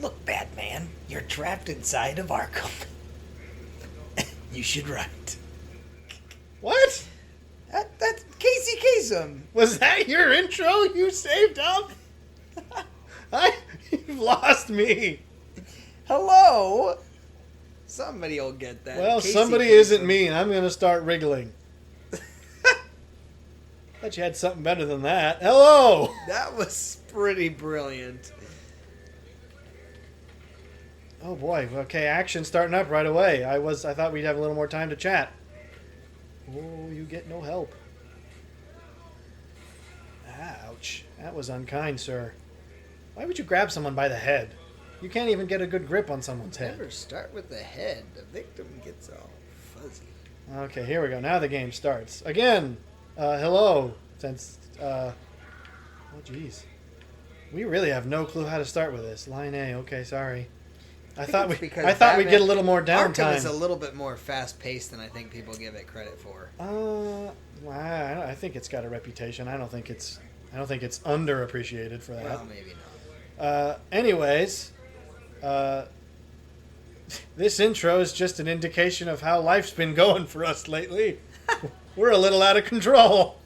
Look, Batman, you're trapped inside of Arkham. You should write. What? That's Casey Kasem. Was that your intro you saved up? You've lost me. Hello? Somebody will get that. Well, Casey somebody Kasem. isn't me, and I'm going to start wriggling. Thought you had something better than that. Hello! That was pretty brilliant. Oh boy, okay, action starting up right away. I thought we'd have a little more time to chat. Oh, you get no help. Ouch. That was unkind, sir. Why would you grab someone by the head? You can't even get a good grip on someone's head. Never start with the head. The victim gets all fuzzy. Okay, here we go. Now the game starts. Again, hello. Since, oh jeez. We really have no clue how to start with this. Line A, okay, sorry. I thought we'd get a little more downtime. Arkham is a little bit more fast-paced than I think people give it credit for. I think it's got a reputation. I don't think it's underappreciated for that. Well, maybe not. Anyways, this intro is just an indication of how life's been going for us lately. We're a little out of control.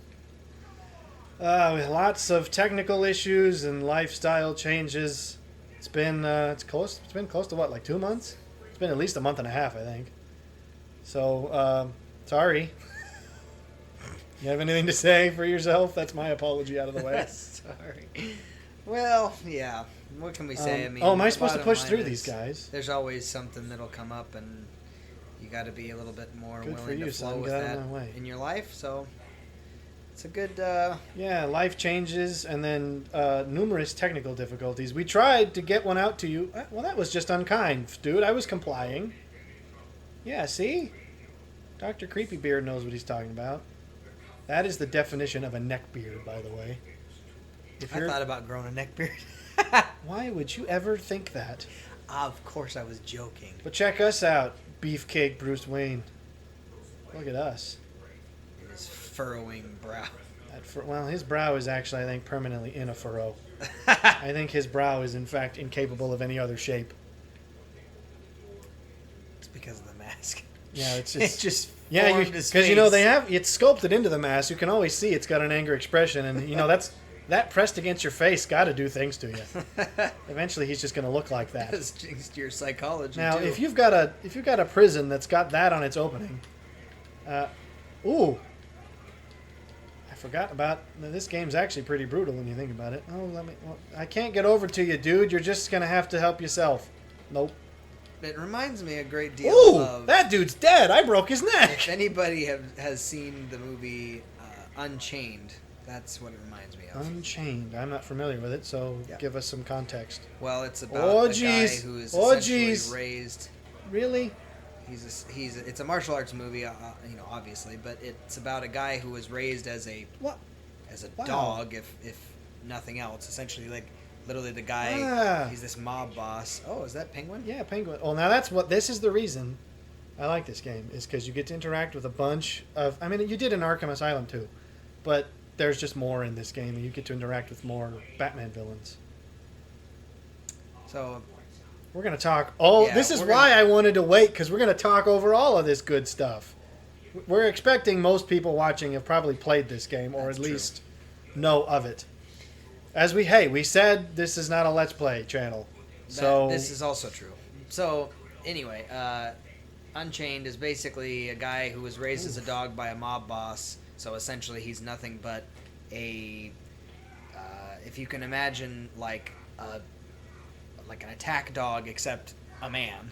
Lots of technical issues and lifestyle changes. It's been close to what, like 2 months? It's been at least a month and a half, I think. So, sorry. You have anything to say for yourself? That's my apology out of the way. Sorry. Well, yeah. What can we say? I mean, am I supposed to push through is, these guys? There's always something that'll come up, and you got to be a little bit more Good for willing you, to flow son. with Get out that of my way. in your life. So it's a good. Yeah, life changes, and then numerous technical difficulties. We tried to get one out to you. Well, that was just unkind, dude. I was complying. Yeah, see? Dr. Creepybeard knows what he's talking about. That is the definition of a neckbeard, by the way. I thought about growing a neckbeard. Why would you ever think that? Of course, I was joking. But check us out, Beefcake Bruce Wayne. Look at us. And his furrowing brow. Well, his brow is actually, I think, permanently in a furrow. I think his brow is, in fact, incapable of any other shape. It's because of the mask. Yeah, it's just yeah, because it's sculpted into the mask. You can always see it's got an anger expression, and that pressed against your face got to do things to you. Eventually, he's just going to look like that. That's jinxed your psychology. Now, too. if you've got a prison that's got that on its opening, ooh, I forgot about this game's actually pretty brutal when you think about it. I can't get over to you, dude. You're just going to have to help yourself. Nope. It reminds me a great deal of... that dude's dead. I broke his neck. If anybody has seen the movie Unchained, that's what it reminds me of. Unchained. I'm not familiar with it, so give us some context. Well, it's about a guy who is essentially raised... Really? It's a martial arts movie, obviously, but it's about a guy who was raised as a dog, if nothing else. Essentially, like... Literally, the guy, he's this mob boss. Oh, is that Penguin? Yeah, Penguin. Well, now this is the reason I like this game, is because you get to interact with a bunch of... I mean, you did in Arkham Asylum, too. But there's just more in this game, and you get to interact with more Batman villains. So... We're going to talk... this is why I wanted to wait, because we're going to talk over all of this good stuff. We're expecting most people watching have probably played this game, or at least know of it. We said this is not a Let's Play channel. So this is also true. So, anyway, Unchained is basically a guy who was raised as a dog by a mob boss. So, essentially, he's nothing but a... if you can imagine, like an attack dog, except a man.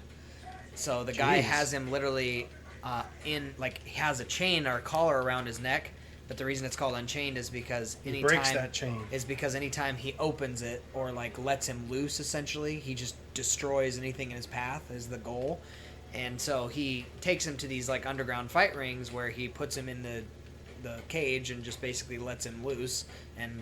So, the guy has him literally he has a chain or a collar around his neck. But the reason it's called Unchained is because anytime he opens it or lets him loose, essentially, he just destroys anything in his path is the goal. And so he takes him to these underground fight rings where he puts him in the cage and just basically lets him loose, and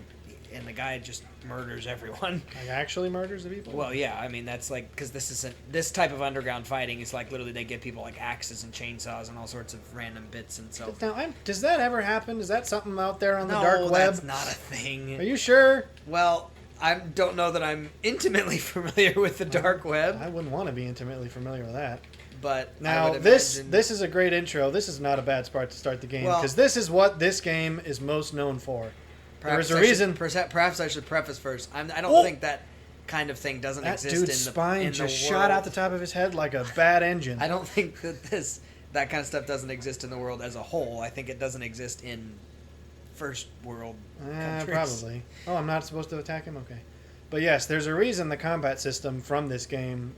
the guy just murders everyone. Actually murders the people? Well, yeah, I mean, that's because this type of underground fighting is literally they give people axes and chainsaws and all sorts of random bits, and so... Now, does that ever happen? Is that something out there on the dark web? No, that's not a thing. Are you sure? Well, I don't know that I'm intimately familiar with the dark web, I wouldn't want to be intimately familiar with that. but I Now, would this imagine- this is a great intro. This is not a bad start to start the game, Well- because this is what this game is most known for. perhaps There's a I should- reason. Perhaps I should preface first. I don't Oh! think that kind of thing doesn't That exist dude's in the spine in just the shot world. out the top of his head like a bad engine. I don't think that kind of stuff doesn't exist in the world as a whole. I think it doesn't exist in first world countries. Probably. Oh, I'm not supposed to attack him? Okay. But yes, there's a reason the combat system from this game,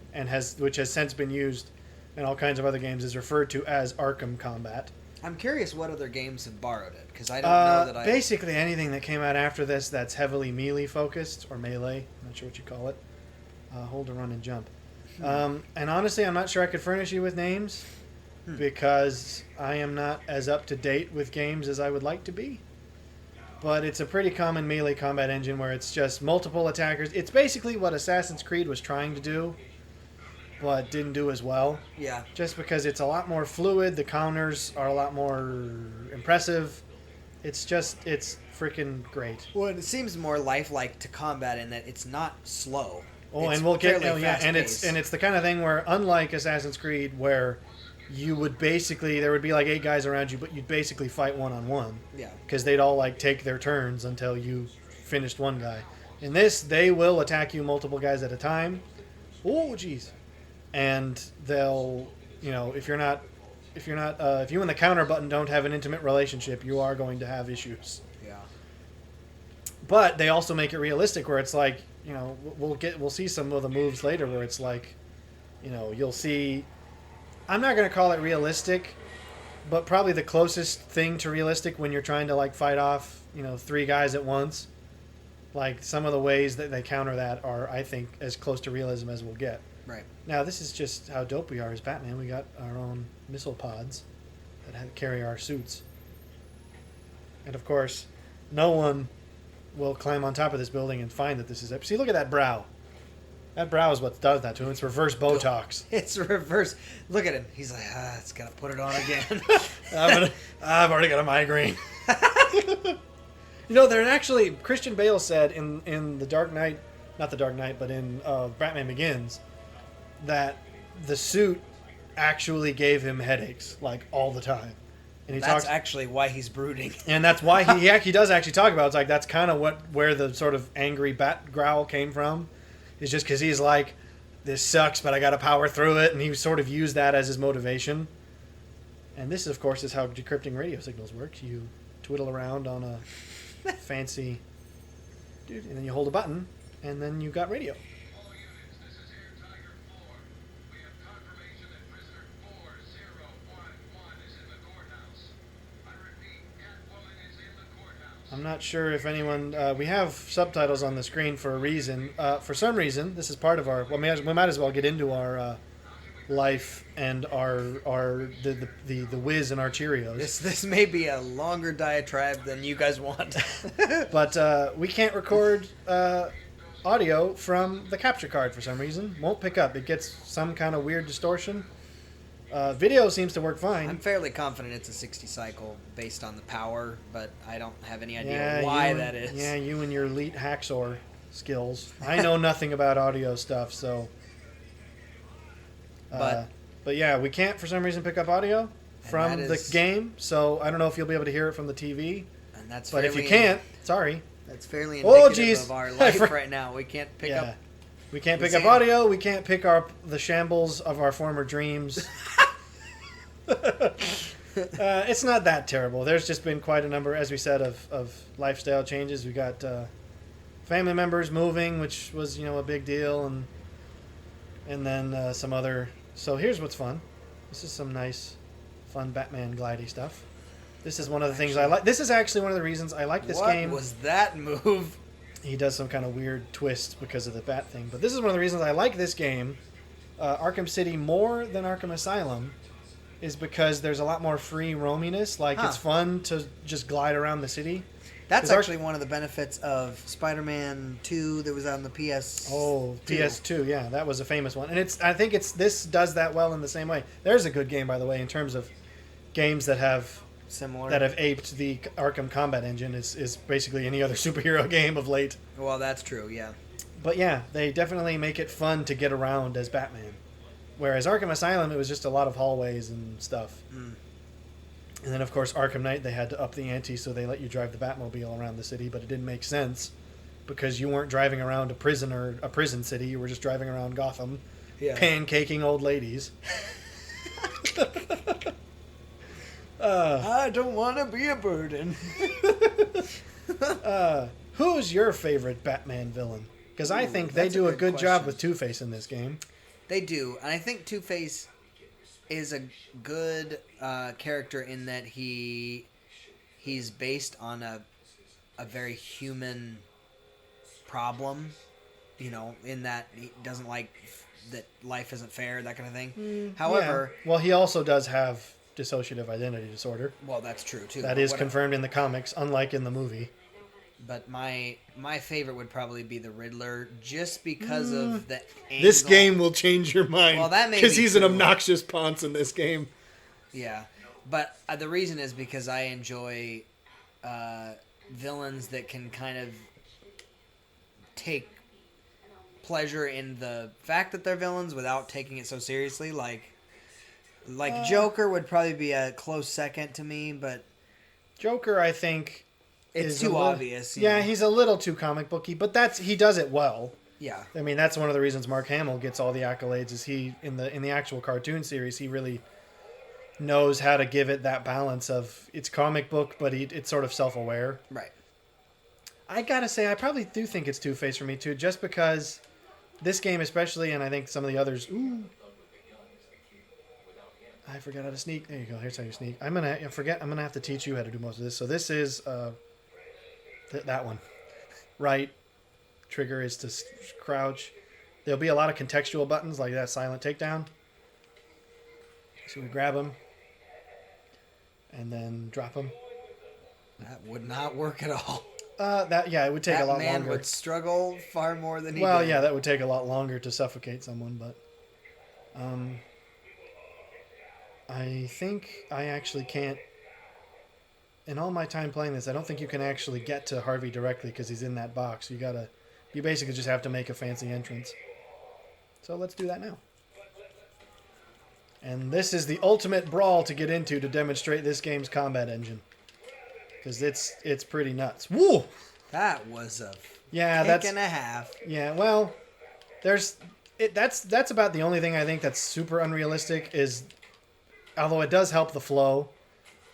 which has since been used in all kinds of other games, is referred to as Arkham Combat. I'm curious what other games have borrowed it, because I don't know that I... Basically anything that came out after this that's heavily melee focused, or melee, I'm not sure what you call it. Hold to run and jump. And honestly, I'm not sure I could furnish you with names, because I am not as up to date with games as I would like to be. But it's a pretty common melee combat engine where it's just multiple attackers. It's basically what Assassin's Creed was trying to do, but didn't do as well. Yeah. Just because it's a lot more fluid, the counters are a lot more impressive. It's freaking great. Well, it seems more lifelike to combat in that it's not slow. Oh, It's and we'll get fairly fast-paced. it's the kind of thing where, unlike Assassin's Creed, where you would basically, there would be like 8 guys around you, but you'd basically fight one-on-one. Yeah. Because they'd all like take their turns until you finished one guy. In this, they will attack you multiple guys at a time. Oh, jeez. And they'll, if you and the counter button don't have an intimate relationship, you are going to have issues. Yeah. But they also make it realistic, where it's like, we'll see some of the moves later where it's like, you'll see. I'm not going to call it realistic, but probably the closest thing to realistic when you're trying to like fight off, 3 guys at once. Like, some of the ways that they counter that are, I think, as close to realism as we'll get. Right. Now, this is just how dope we are as Batman. We got our own missile pods that carry our suits. And of course, no one will climb on top of this building and find that this is it. See, look at that brow. That brow is what does that to him. It's reverse Botox. It's reverse. Look at him. He's like, it's got to put it on again. I've already got a migraine. They're actually, Christian Bale said in The Dark Knight, not The Dark Knight, but in Batman Begins, that the suit actually gave him headaches, like, all the time. And That's actually why he's brooding. And that's why he does actually talk about it. It's like, that's kind of where the sort of angry bat growl came from. It's just because he's like, this sucks, but I got to power through it. And he sort of used that as his motivation. And this, of course, is how decrypting radio signals works. You twiddle around on a fancy... Dude, and then you hold a button, and then you got radio. I'm not sure if anyone... we have subtitles on the screen for a reason. For some reason, this is part of our... Well, we might as well get into our life and the whiz and our Cheerios. This may be a longer diatribe than you guys want. But we can't record audio from the capture card for some reason. Won't pick up. It gets some kind of weird distortion. Video seems to work fine. I'm fairly confident it's a 60 cycle based on the power, but I don't have any idea why that is. Yeah, you and your elite hacksaw skills. I know nothing about audio stuff, so... But yeah, we can't for some reason pick up audio from the game, so I don't know if you'll be able to hear it from the TV. And that's but if you can't, sorry. That's fairly indicative geez. of our life right now. We can't pick up... We can't pick up audio. We can't pick up the shambles of our former dreams. It's not that terrible. There's just been quite a number, as we said, of lifestyle changes. We got family members moving, which was a big deal, and then some other. So here's what's fun. This is some nice, fun Batman glidey stuff. This is one of the things I like. This is actually one of the reasons I like this game. What was that move? He does some kind of weird twist because of the bat thing. But this is one of the reasons I like this game, Arkham City, more than Arkham Asylum, is because there's a lot more free roaminess. Like, it's fun to just glide around the city. That's actually one of the benefits of Spider-Man 2 that was on the PS. Oh, PS2, yeah. That was a famous one. And I think this does that well in the same way. There's a good game, by the way, in terms of games that have Similar. that have aped the Arkham combat engine is basically any other superhero game of late. Well, that's true, yeah. But yeah, they definitely make it fun to get around as Batman. Whereas Arkham Asylum, it was just a lot of hallways and stuff. Mm. And then, of course, Arkham Knight, they had to up the ante, so they let you drive the Batmobile around the city, but it didn't make sense because you weren't driving around a prison city. You were just driving around Gotham, pancaking old ladies. I don't want to be a burden. Who's your favorite Batman villain? Because I think they do a good job with Two-Face in this game. They do, and I think Two-Face is a good character in that he's based on a very human problem, in that he doesn't like that life isn't fair, that kind of thing. However... Yeah. Well, he also does have dissociative identity disorder. Well, that's true, too. That is confirmed in the comics, unlike in the movie. But my favorite would probably be the Riddler, just because of the angle. This game will change your mind. Well, that may because be he's true. an obnoxious ponce in this game. Yeah, but the reason is because I enjoy villains that can kind of take pleasure in the fact that they're villains without taking it so seriously. Like Joker would probably be a close second to me, but Joker, I think... It's too obvious. Yeah, he's a little too comic booky, but he does it well. Yeah. I mean, that's one of the reasons Mark Hamill gets all the accolades. Is he in the actual cartoon series? He really knows how to give it that balance of it's comic book, but it's sort of self-aware. Right. I gotta say, I probably do think it's Two-Face for me too, just because this game especially, and I think some of the others. Ooh. I forgot how to sneak. There you go. Here's how you sneak. I'm gonna have to teach you how to do most of this. So this is that one. Right. Trigger is to crouch. There'll be a lot of contextual buttons like that silent takedown. So we grab them and then drop them. That would not work at all. It would take a lot longer. That man would struggle far more than he did. Well, yeah, that would take a lot longer to suffocate someone, but I think I actually can't. In all my time playing this, I don't think you can actually get to Harvey directly because he's in that box. You basically just have to make a fancy entrance. So let's do that now. And this is the ultimate brawl to get into to demonstrate this game's combat engine. Because it's pretty nuts. Woo! That was a kick and a half. Yeah, well, that's about the only thing I think that's super unrealistic is, although it does help the flow,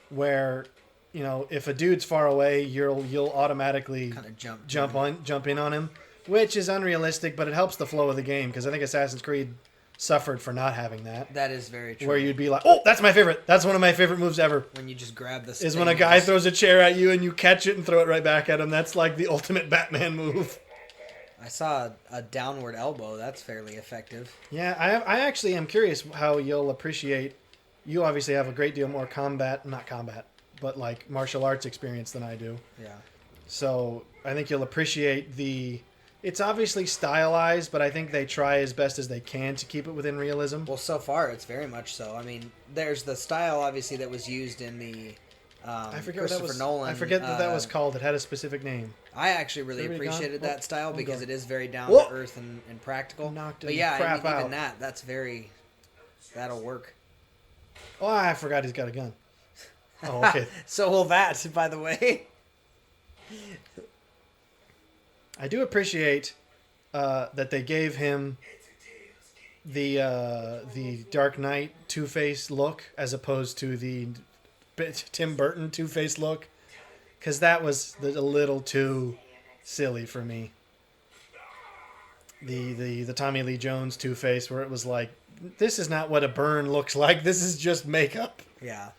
where, if a dude's far away, you'll automatically kind of jump in on him, which is unrealistic, but it helps the flow of the game because I think Assassin's Creed suffered for not having that. That is very true. Where you'd be like, oh, that's my favorite. That's one of my favorite moves ever. When you just grab the is when a guy throws a chair at you and you catch it and throw it right back at him. That's like the ultimate Batman move. I saw a downward elbow. That's fairly effective. Yeah, I actually am curious how you'll appreciate. You obviously have a great deal more but like martial arts experience than I do. Yeah. So I think you'll appreciate it's obviously stylized, but I think they try as best as they can to keep it within realism. Well, so far it's very much so. I mean, there's the style obviously that was used in the I forget Christopher Nolan. I forget that was called. It had a specific name. I actually really appreciated that style because it is very down to earth and practical. But yeah, even that's very that'll work. Oh, I forgot he's got a gun. Oh, okay. So will that, by the way. I do appreciate that they gave him the Dark Knight Two-Face look as opposed to the Tim Burton Two-Face look, because that was a little too silly for me. The Tommy Lee Jones Two-Face, where it was like, this is not what a burn looks like. This is just makeup. Yeah.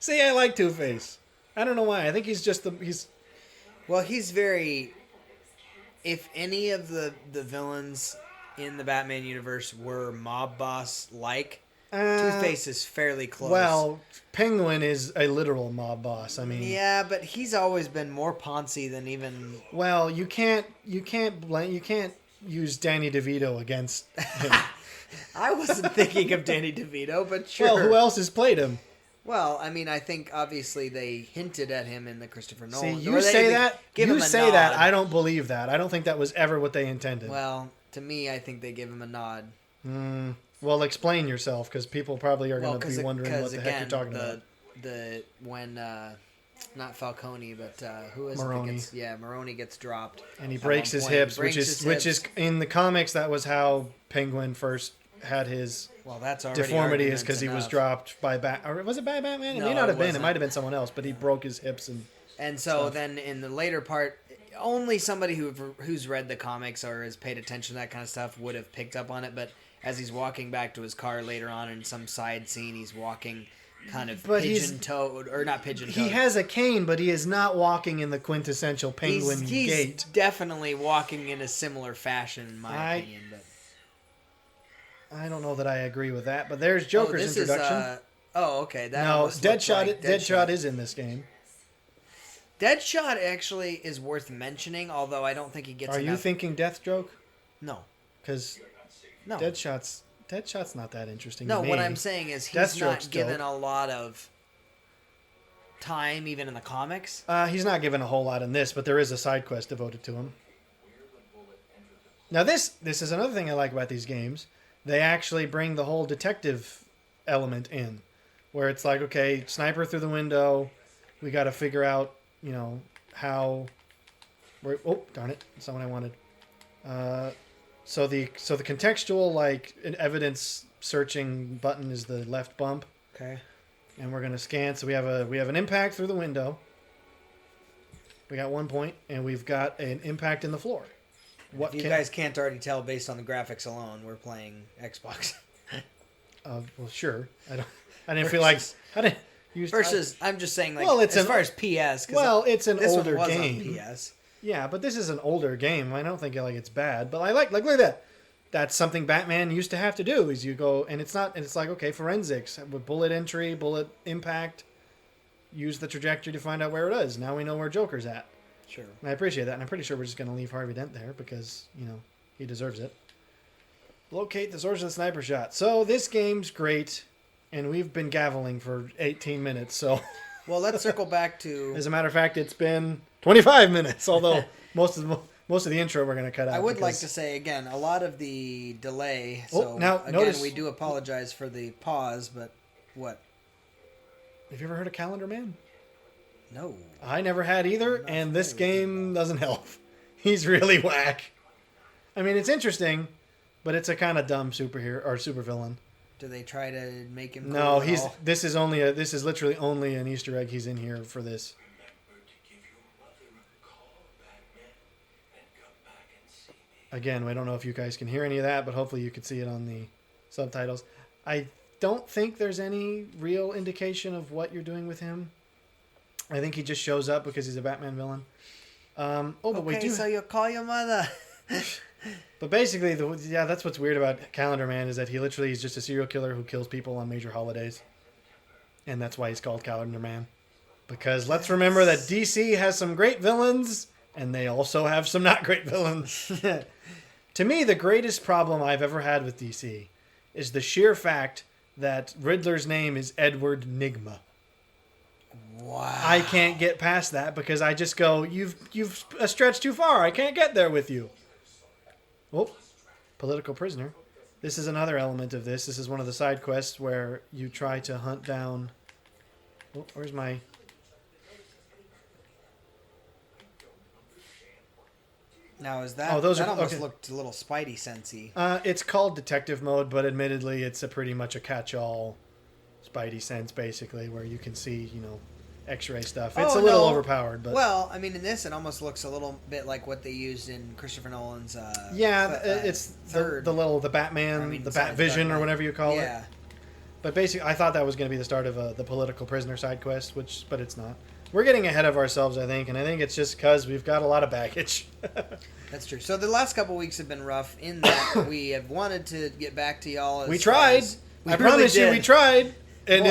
See, I like Two-Face. I don't know why. I think he's just Well, he's very... If any of the villains in the Batman universe were mob boss-like, Two-Face is fairly close. Well, Penguin is a literal mob boss. I mean... Yeah, but he's always been more poncy than even... Well, you can't use Danny DeVito against him. I wasn't thinking of Danny DeVito, but sure. Well, who else has played him? Well, I mean, I think obviously they hinted at him in the Christopher See, Nolan. you say that. You say that. I I don't believe that. I don't think that was ever what they intended. Well, to me, I think they gave him a nod. Well, explain yourself, because people probably are going to be wondering what the heck you're talking about. When not Falcone, but who is Maroni. it? Maroni gets dropped, And he breaks his hips, which is in the comics. That was how Penguin first had his that's already deformity, is because he enough. was dropped by or was it by Batman? It No, may not it have been. It wasn't. might have been someone else, but he broke his hips And so then in the later part, only somebody who's read the comics or has paid attention to that kind of stuff would have picked up on it. But as he's walking back to his car later on in some side scene, he's walking kind of pigeon-toed, or not pigeon-toed. He has a cane, but he is not walking in the quintessential Penguin he's gait. definitely walking in a similar fashion, in my opinion. But I don't know that I agree with that, but there's Joker's introduction. Okay. That No, almost looked like Deadshot is in this game. Deadshot actually is worth mentioning, although I don't think he gets Are you enough. thinking Deathstroke? No. Because No. Deadshot's not that interesting No, to me. what I'm saying is he's Deathstroke's not given dope. a lot of time, even in the comics. He's not given a whole lot in this, but there is a side quest devoted to him. Now this is another thing I like about these games. They actually bring the whole detective element in, where it's like, okay, sniper through the window, we got to figure out, how. Oh, darn it! That's not what I wanted. So the contextual evidence searching button is the left bump. Okay. And we're gonna scan. So we have an impact through the window. We got 1 point, and we've got an impact in the floor. If you guys can't already tell based on the graphics alone, we're playing Xbox. Well, sure. I didn't feel like I didn't use Versus, I'm just saying, It's as far as PS. It's an this older one was game. on PS. Yeah, but this is an older game. I don't think it's bad, but I like look at that. That's something Batman used to have to do. Is you go and it's like, okay, forensics with bullet entry, bullet impact. Use the trajectory to find out where it is. Now we know where Joker's at. Sure. And I appreciate that, and I'm pretty sure we're just going to leave Harvey Dent there because he deserves it. Locate the source of the sniper shot. So this game's great, and we've been gaveling for 18 minutes. So, well, let's circle back to. As a matter of fact, it's been 25 minutes. Although most of the intro we're going to cut out. I would like to say again, a lot of the delay. So now again, notice we do apologize for the pause, but what? Have you ever heard of Calendar Man? No. I never had either, and this game doesn't help. He's really whack. I mean, it's interesting, but it's a kind of dumb superhero or supervillain. Do they try to make him? No, this is literally only an Easter egg. He's in here for this. Again, I don't know if you guys can hear any of that, but hopefully you can see it on the subtitles. I don't think there's any real indication of what you're doing with him. I think he just shows up because he's a Batman villain. So you call your mother. But basically, that's what's weird about Calendar Man is that he literally is just a serial killer who kills people on major holidays. And that's why he's called Calendar Man. Because let's remember that DC has some great villains, and they also have some not great villains. To me, the greatest problem I've ever had with DC is the sheer fact that Riddler's name is Edward Nygma. Wow. I can't get past that because I just go, you've stretched too far. I can't get there with you. Oh, political prisoner. This is another element of this. This is one of the side quests where you try to hunt down... Oh, where's my... Now, is that... those that are almost okay. looked a little Spidey sensey. It's called detective mode, but admittedly it's pretty much a catch-all Spidey sense, basically, where you can see, X-ray stuff. It's a little overpowered, but well, I mean, in this, it almost looks a little bit like what they used in Christopher Nolan's. It's third. the Batman, the Bat Vision, or whatever you call it. Yeah. But basically, I thought that was going to be the start of the political prisoner side quest, but it's not. We're getting ahead of ourselves, I think, and I think it's just because we've got a lot of baggage. That's true. So the last couple weeks have been rough in that we have wanted to get back to y'all. We tried. I promise you, we tried. And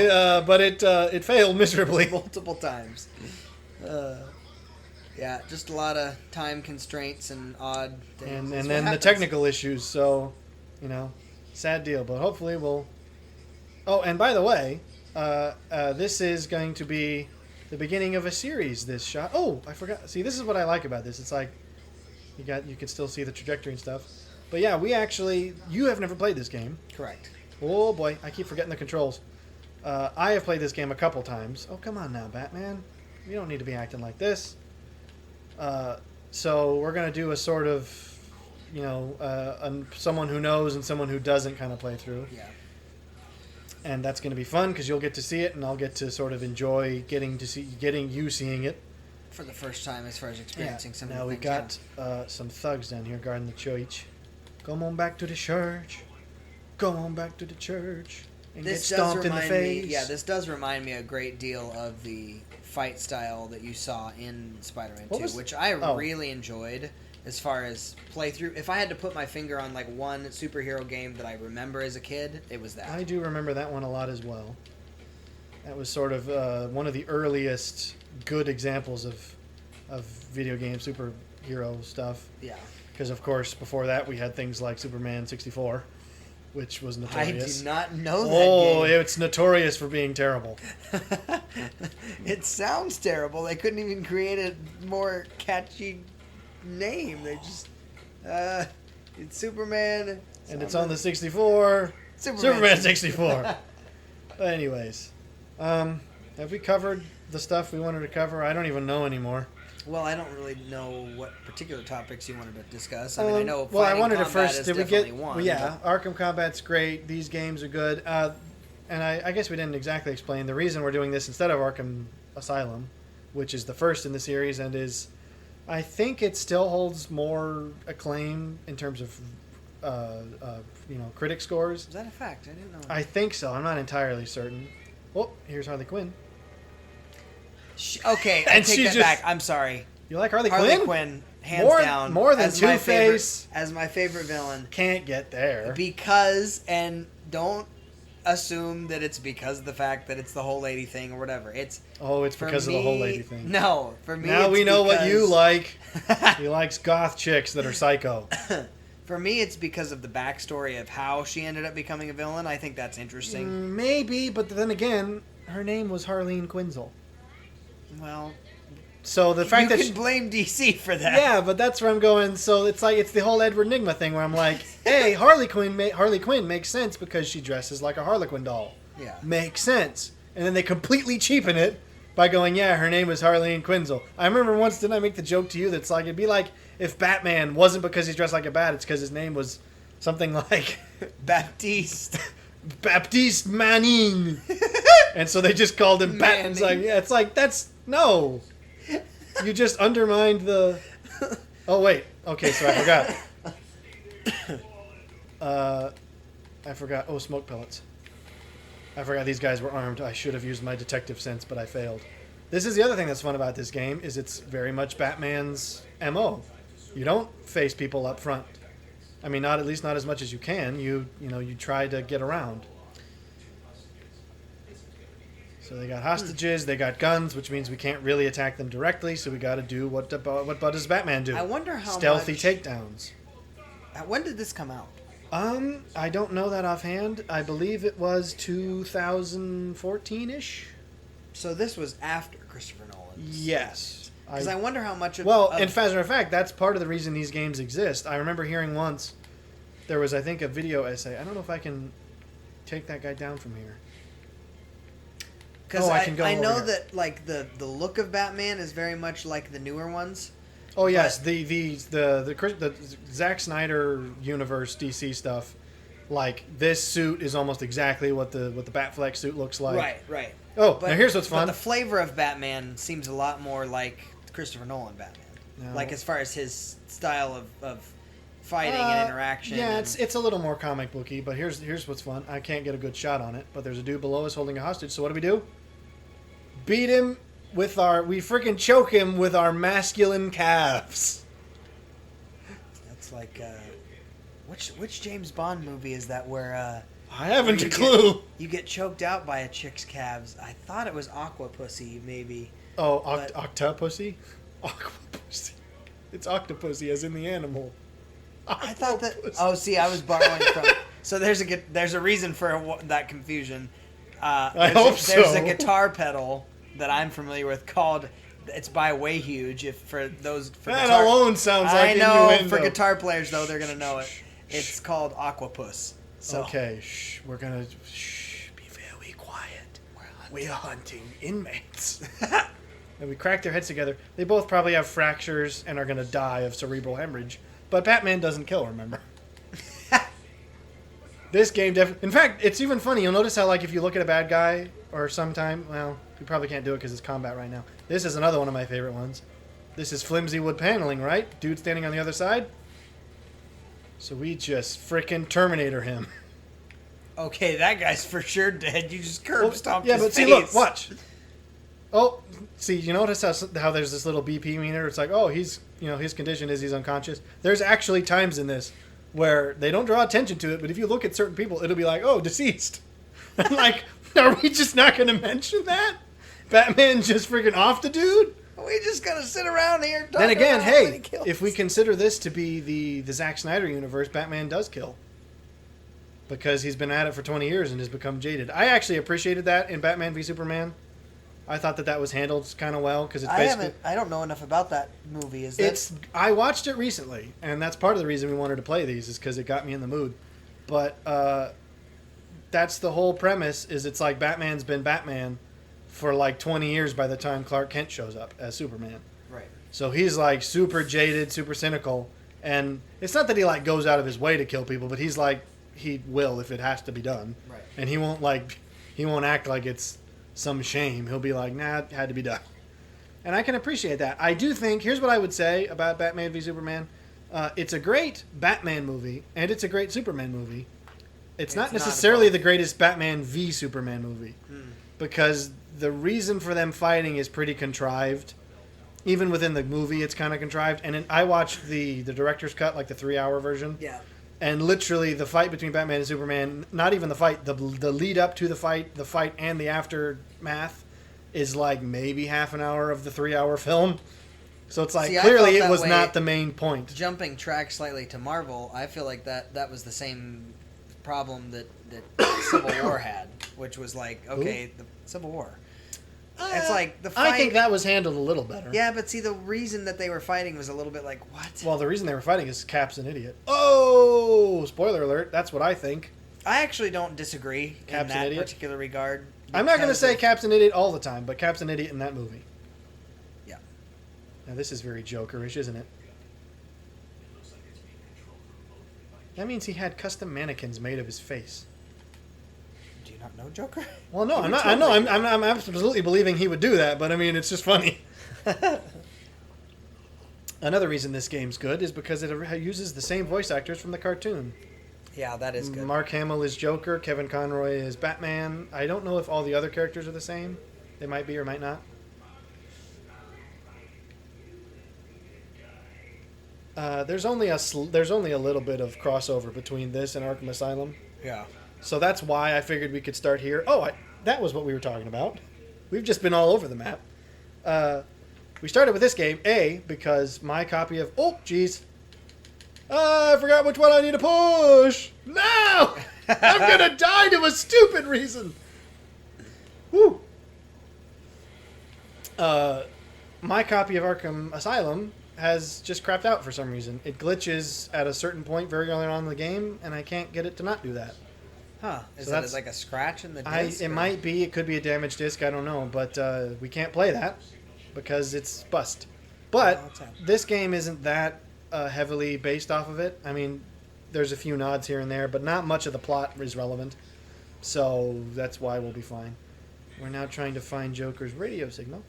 but it failed miserably multiple times. Yeah, just a lot of time constraints and odd things. And That's then what the happens. technical issues. So, sad deal. But hopefully we'll. Oh, and by the way, this is going to be the beginning of a series. This shot. Oh, I forgot. See, this is what I like about this. It's like you can still see the trajectory and stuff. But yeah, you have never played this game. Correct. Oh boy, I keep forgetting the controls. I have played this game a couple times. Oh, come on now, Batman. You don't need to be acting like this. So we're going to do a sort of, someone who knows and someone who doesn't kind of playthrough. Yeah. And that's going to be fun because you'll get to see it and I'll get to sort of enjoy getting you seeing it. For the first time as far as experiencing some Now of the we things. got some thugs down here guarding the church. Come on back to the church. Go on back to the church. And get stomped in the face. This does remind me a great deal of the fight style that you saw in Spider-Man 2, which I really enjoyed as far as playthrough. If I had to put my finger on like one superhero game that I remember as a kid, it was that. I do remember that one a lot as well. That was sort of one of the earliest good examples of video game superhero stuff. Yeah. Because, of course, before that we had things like Superman 64, which was notorious. I do not know that Oh, game. it's notorious for being terrible. It sounds terrible. They couldn't even create a more catchy name. They just, it's Superman. And it's on the 64. Superman 64. But anyways, have we covered the stuff we wanted to cover? I don't even know anymore. Well, I don't really know what particular topics you wanted to discuss. I mean, I know well, I fighting wanted to combat first. is Did we definitely get? one. Well, yeah, Arkham Combat's great. These games are good. And I guess we didn't exactly explain the reason we're doing this instead of Arkham Asylum, which is the first in the series and is, I think it still holds more acclaim in terms of, critic scores. Is that a fact? I didn't know. I think so. I'm not entirely certain. Oh, here's Harley Quinn. Okay, I And take she that just- back. I'm sorry. You like Harley Harley Quinn? Quinn, hands More- down, more than as my Two-Face. favorite- as my favorite villain. Can't get there. Because, and don't assume that it's because of the fact that it's the whole lady thing or whatever. It's It's for because me, of the whole lady thing. No, for me. Now it's we know what you because- like. He likes goth chicks that are psycho. For me, it's because of the backstory of how she ended up becoming a villain. I think that's interesting. Maybe, but then again, her name was Harleen Quinzel. Well, So the fact you that can blame DC for that. yeah, but that's where I'm going. So it's the whole Edward Nygma thing where I'm like, hey, Harley Quinn makes sense because she dresses like a Harlequin doll. Yeah. Makes sense. And then they completely cheapen it by going, yeah, her name was Harleen Quinzel. I remember once, didn't I make the joke to you that's like, it'd be like if Batman wasn't because he's dressed like a bat, it's because his name was something like Baptiste. Baptiste Manning. And so they just called him Bat. It's like, yeah, it's like, no. You just undermined the... Oh, wait. Okay, so I forgot. I forgot. Oh, smoke pellets. I forgot these guys were armed. I should have used my detective sense, but I failed. This is the other thing that's fun about this game, is it's very much Batman's MO. You don't face people up front. I mean, at least not as much as you can. You try to get around. So they got hostages, they got guns, which means we can't really attack them directly. So we got to do what does Batman do? I wonder how stealthy much- takedowns. When did this come out? I don't know that offhand. I believe it was 2014-ish. So this was after Christopher Nolan. Yes. Because I wonder how much of... Well, of, in fact, that's part of the reason these games exist. I remember hearing once, there was, I think, a video essay. I don't know if I can take that guy down from here. Because I can go I over know here. that like the look of Batman is very much like the newer ones. Oh yes, the Zack Snyder universe DC stuff. Like this suit is almost exactly what the Batfleck suit looks like. Right. Oh, now here's what's But fun. the flavor of Batman seems a lot more like Christopher Nolan Batman. No. Like as far as his style of fighting and interaction. Yeah, and, it's a little more comic booky, but here's what's fun. I can't get a good shot on it, but there's a dude below us holding a hostage. So what do? Beat him we freaking choke him with our masculine calves. That's like which James Bond movie is that where I haven't you a clue. you get choked out by a chick's calves? I thought it was Aqua Pussy, maybe. Oh, but- Octopussy? Octopussy. It's Octopussy, as in the animal. I thought that. Octopussy. Oh, see, I was borrowing from. So there's a reason for that confusion. I hope There's a so. guitar pedal that I'm familiar with called. It's by Way Huge. If for those for That guitar, alone sounds like I know innuendo. for guitar players though they're gonna know it. It's called Aquapuss. So Okay, shh. We're gonna be very quiet. We are hunting inmates. And we crack their heads together. They both probably have fractures and are gonna die of cerebral hemorrhage. But Batman doesn't kill, remember? This game definitely... In fact, it's even funny. You'll notice how, like, if you look at a bad guy or sometime... Well, you probably can't do it because it's combat right now. This is another one of my favorite ones. This is flimsy wood paneling, right? Dude standing on the other side. So we just frickin' Terminator him. okay, that guy's for sure dead. You just curb stomped Yeah, his but see, face. look, watch. Oh, see, you notice how there's this little BP meter? It's like, oh, he's, his condition is he's unconscious. There's actually times in this where they don't draw attention to it, but if you look at certain people, it'll be like, oh, deceased. I'm like, are we just not going to mention that? Batman just freaking off the dude? We just gotta sit around here. Then again, about how many hey, kills. if we consider this to be the Zack Snyder universe, Batman does kill. Because he's been at it for 20 years and has become jaded. I actually appreciated that in Batman v Superman. I thought that was handled kind of well because it's basically... I don't know enough about that movie. I watched it recently, and that's part of the reason we wanted to play these is because it got me in the mood. But that's the whole premise. Is it's like Batman's been Batman for like 20 years by the time Clark Kent shows up as Superman. right? So he's like super jaded, super cynical, and it's not that he like goes out of his way to kill people, but he's like he will if it has to be done, Right. and he won't act like it's some shame. He'll be like, nah, it had to be done. And I can appreciate that. I do think, here's what I would say about Batman v Superman. It's a great Batman movie, and it's a great Superman movie. It's not necessarily the greatest Batman v Superman movie. Because the reason for them fighting is pretty contrived. Even within the movie, it's kind of contrived. And I watched the director's cut, like the 3-hour version. Yeah. And literally, the fight between Batman and Superman, not even the fight, the lead up to the fight and the aftermath is like maybe half an hour of the 3-hour film. So it's like, See, I clearly felt it was that way. not the main point. Jumping track slightly to Marvel, I feel like that was the same problem that Civil War had, which was like, okay, the Civil War. It's like the fight. I think that was handled a little better. Yeah, but see, the reason that they were fighting was a little bit like, what? Well, the reason they were fighting is Cap's an idiot. Oh, spoiler alert. That's what I think. I actually don't disagree Cap's in an that idiot? particular regard. I'm not going to because say of- Cap's an idiot all the time, but Cap's an idiot in that movie. Yeah. Now, this is very Jokerish, isn't it? That means he had custom mannequins made of his face. Do you not know Joker? Well, no, I'm not. I know. I'm absolutely believing he would do that, but I mean, it's just funny. Another reason this game's good is because it uses the same voice actors from the cartoon. Yeah, that is good. Mark Hamill is Joker. Kevin Conroy is Batman. I don't know if all the other characters are the same. They might be or might not. There's only a little bit of crossover between this and Arkham Asylum. Yeah. So that's why I figured we could start here. Oh, that was what we were talking about. We've just been all over the map. We started with this game, because my copy of... Oh, jeez. I forgot which one I need to push. No! I'm going to die to a stupid reason. Woo. My copy of Arkham Asylum has just crapped out for some reason. It glitches at a certain point very early on in the game, and I can't get it to not do that. Huh. Is So that that's- like a scratch in the disc? It might be. It could be a damaged disc. I don't know. But we can't play that because it's bust. But Oh, it's out. this game isn't that heavily based off of it. I mean, there's a few nods here and there, but not much of the plot is relevant. So that's why we'll be fine. We're now trying to find Joker's radio signal.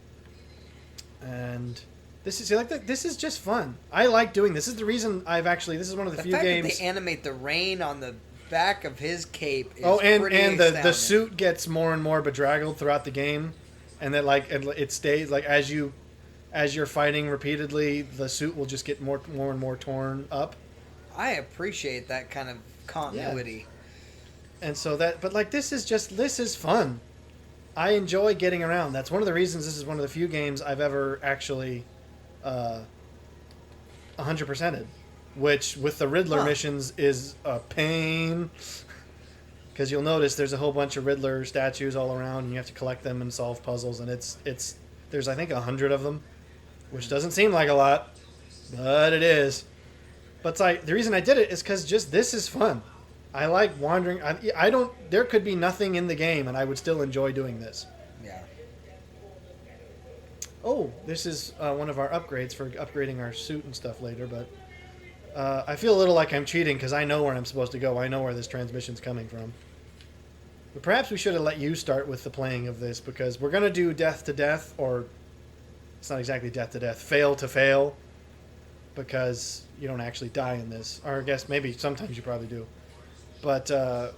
And this is just fun. I like doing this. This is the reason this is one of the The few fact games. that they animate the rain on the back of his cape is and pretty the astounding. suit gets more and more bedraggled throughout the game, and that it stays as you're fighting repeatedly, the suit will just get more and more torn up. I appreciate that kind of continuity. And so this is fun. I enjoy getting around. That's one of the reasons this is one of the few games I've ever actually 100%ed, which with the Riddler Huh. missions is a pain. Because you'll notice there's a whole bunch of Riddler statues all around, and you have to collect them and solve puzzles. And it's there's I think 100 of them, which doesn't seem like a lot, but it is. But it's like the reason I did it is because just this is fun. I like wandering. I don't. There could be nothing in the game, and I would still enjoy doing this. Yeah. Oh, this is one of our upgrades for upgrading our suit and stuff later. But I feel a little like I'm cheating because I know where I'm supposed to go. I know where this transmission's coming from. But perhaps we should have let you start with the playing of this because we're gonna do death to death, or it's not exactly death to death, fail to fail, because you don't actually die in this. Or I guess maybe sometimes you probably do. But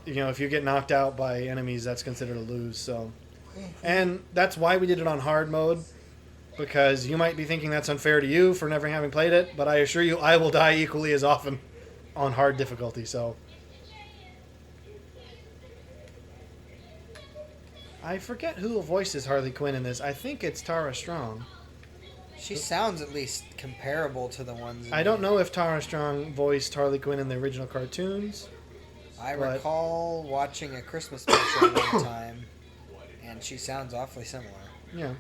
if you get knocked out by enemies, that's considered a lose. So, and that's why we did it on hard mode, because you might be thinking that's unfair to you for never having played it, but I assure you, I will die equally as often on hard difficulty. So, I forget who voices Harley Quinn in this. I think it's Tara Strong. She sounds at least comparable to the ones. I don't know if Tara Strong voiced Harley Quinn in the original cartoons. I but- recall watching a Christmas special one time, and she sounds awfully similar. Yeah.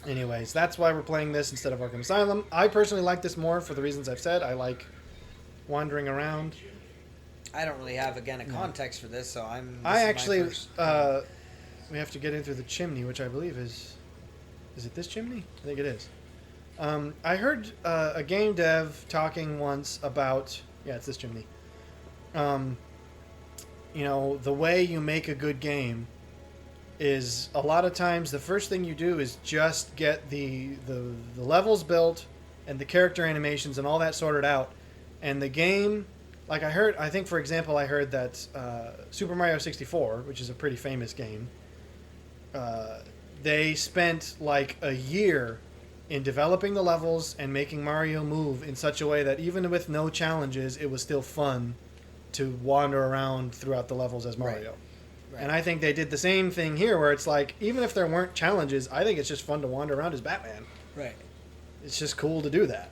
Anyways, that's why we're playing this instead of Arkham Asylum. I personally like this more for the reasons I've said. I like wandering around. I don't really have, again, a context for this, so I'm... I actually, we have to get in through the chimney, which I believe is it this chimney? I think it is. I heard a game dev talking once about, yeah, it's this chimney. The way you make a good game is a lot of times the first thing you do is just get the levels built and the character animations and all that sorted out. And the game, like I think, for example, I heard that Super Mario 64, which is a pretty famous game, they spent like a year in developing the levels and making Mario move in such a way that even with no challenges, it was still fun to wander around throughout the levels as Mario. Right. And I think they did the same thing here, where it's like, even if there weren't challenges, I think it's just fun to wander around as Batman. Right. It's just cool to do that.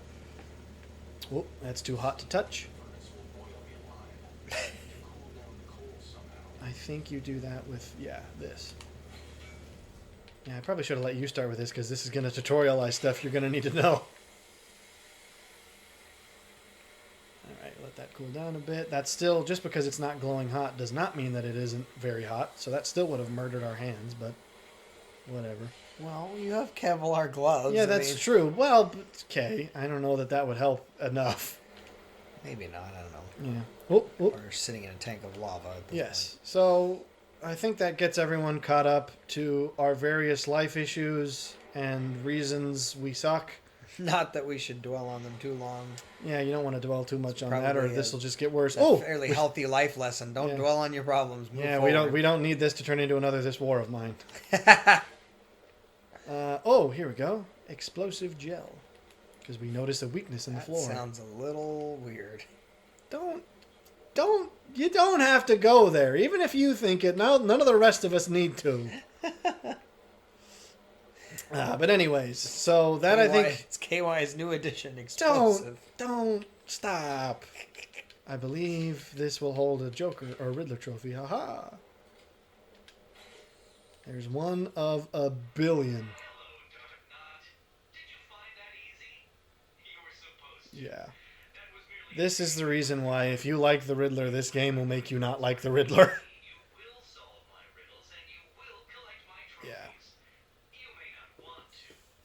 Oh, that's too hot to touch. I think you do that with, this. Yeah, I probably should have let you start with this, because this is going to tutorialize stuff you're going to need to know. Alright, let that cool down a bit. That's still, just because it's not glowing hot does not mean that it isn't very hot, so that still would have murdered our hands, but whatever. Well, you have Kevlar gloves. Yeah, that's true. Well, okay, I don't know that would help enough. Maybe not, I don't know. Yeah. Oh. Or sitting in a tank of lava. At this Yes. So I think that gets everyone caught up to our various life issues and reasons we suck. point. Not that we should dwell on them too long. Yeah, you don't want to dwell too much on that, or probably this will just get worse. It's a fairly healthy life lesson. Don't Yeah. dwell on your problems. Move Yeah, forward. we don't need this to turn into another This War of Mine. Here we go. Explosive gel, because we notice a weakness in the That floor. sounds a little weird. You don't have to go there. Even if you think it, none of the rest of us need to. But anyways, so that I think... It's KY's new edition, explosive. Don't stop. I believe this will hold a Joker or Riddler trophy. Haha. There's one of a billion. Yeah. This is the reason why if you like the Riddler, this game will make you not like the Riddler. Yeah.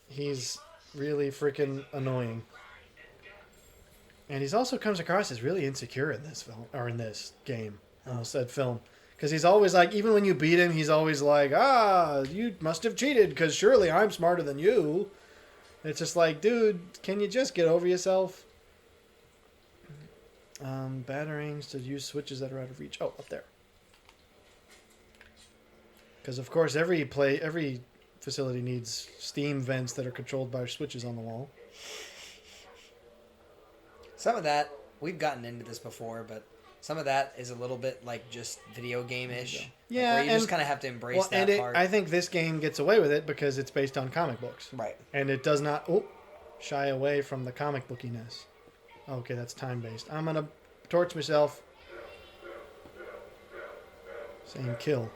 He's really freaking annoying. And he's also comes across as really insecure in this film, or in this game. I almost said film. Because he's always like, even when you beat him, he's always like, you must have cheated, because surely I'm smarter than you. It's just like, dude, can you just get over yourself? Batarangs to use switches that are out of reach. Oh, up there. Because, of course, every facility needs steam vents that are controlled by switches on the wall. Some of that, we've gotten into this before, but some of that is a little bit like just video game-ish. Yeah, where you and- just kind of have to embrace Well, that and part. I think this game gets away with it because it's based on comic books. Right. And it does not shy away from the comic bookiness. Okay, that's time-based. I'm going to torch myself. Same kill.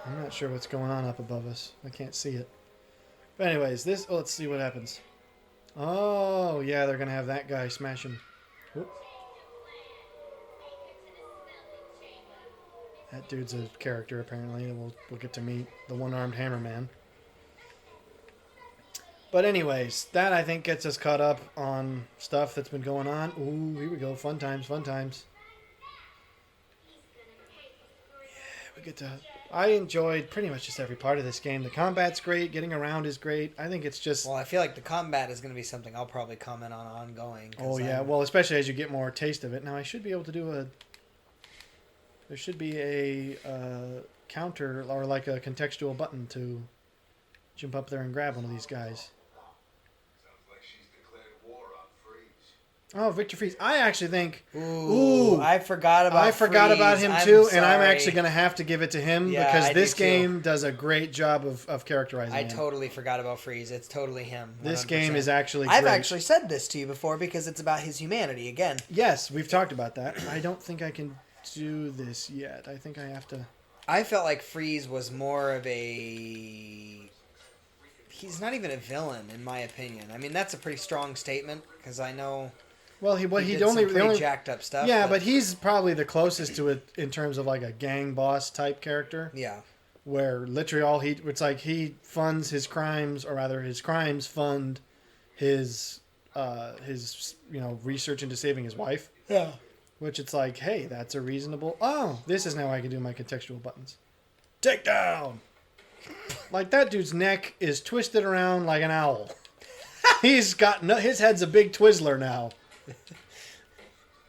I'm not sure what's going on up above us. I can't see it. But anyways, let's see what happens. Oh, yeah, they're going to have that guy smash him. Whoop. That dude's a character, apparently, that we'll get to meet. The one-armed hammer man. But anyways, that, I think, gets us caught up on stuff that's been going on. Ooh, here we go. Fun times, fun times. Yeah, we get to... I enjoyed pretty much just every part of this game. The combat's great. Getting around is great. I think it's just... Well, I feel like the combat is going to be something I'll probably comment on ongoing. Oh, yeah. Well, especially as you get more taste of it. Now, I should be able to do a... There should be a counter or like a contextual button to jump up there and grab one of these guys. Sounds like she's declared war on Freeze. Oh, Victor Freeze. I actually think... Ooh, I forgot about Freeze. him I'm too, and I'm sorry. actually going to have to give it to him Yeah, because I this do too. game does a great job of characterizing I him. totally forgot about Freeze. It's totally him. This 100%. game is actually great. I've actually said this to you before because it's about his humanity again. Yes, we've talked about that. I don't think I can do this yet. I think I have to... I felt like Freeze was more of a... He's not even a villain, in my opinion. I mean, that's a pretty strong statement because I know Well, he did only... some the pretty only jacked up stuff. yeah, but he's probably the closest to it in terms of like a gang boss type character. Yeah. Where literally all it's like he funds his crimes, or rather his crimes fund his research into saving his wife. Yeah. Which it's like, hey, that's a reasonable... Oh, this is how I can do my contextual buttons. Take down! Like, that dude's neck is twisted around like an owl. He's got... his head's a big Twizzler now.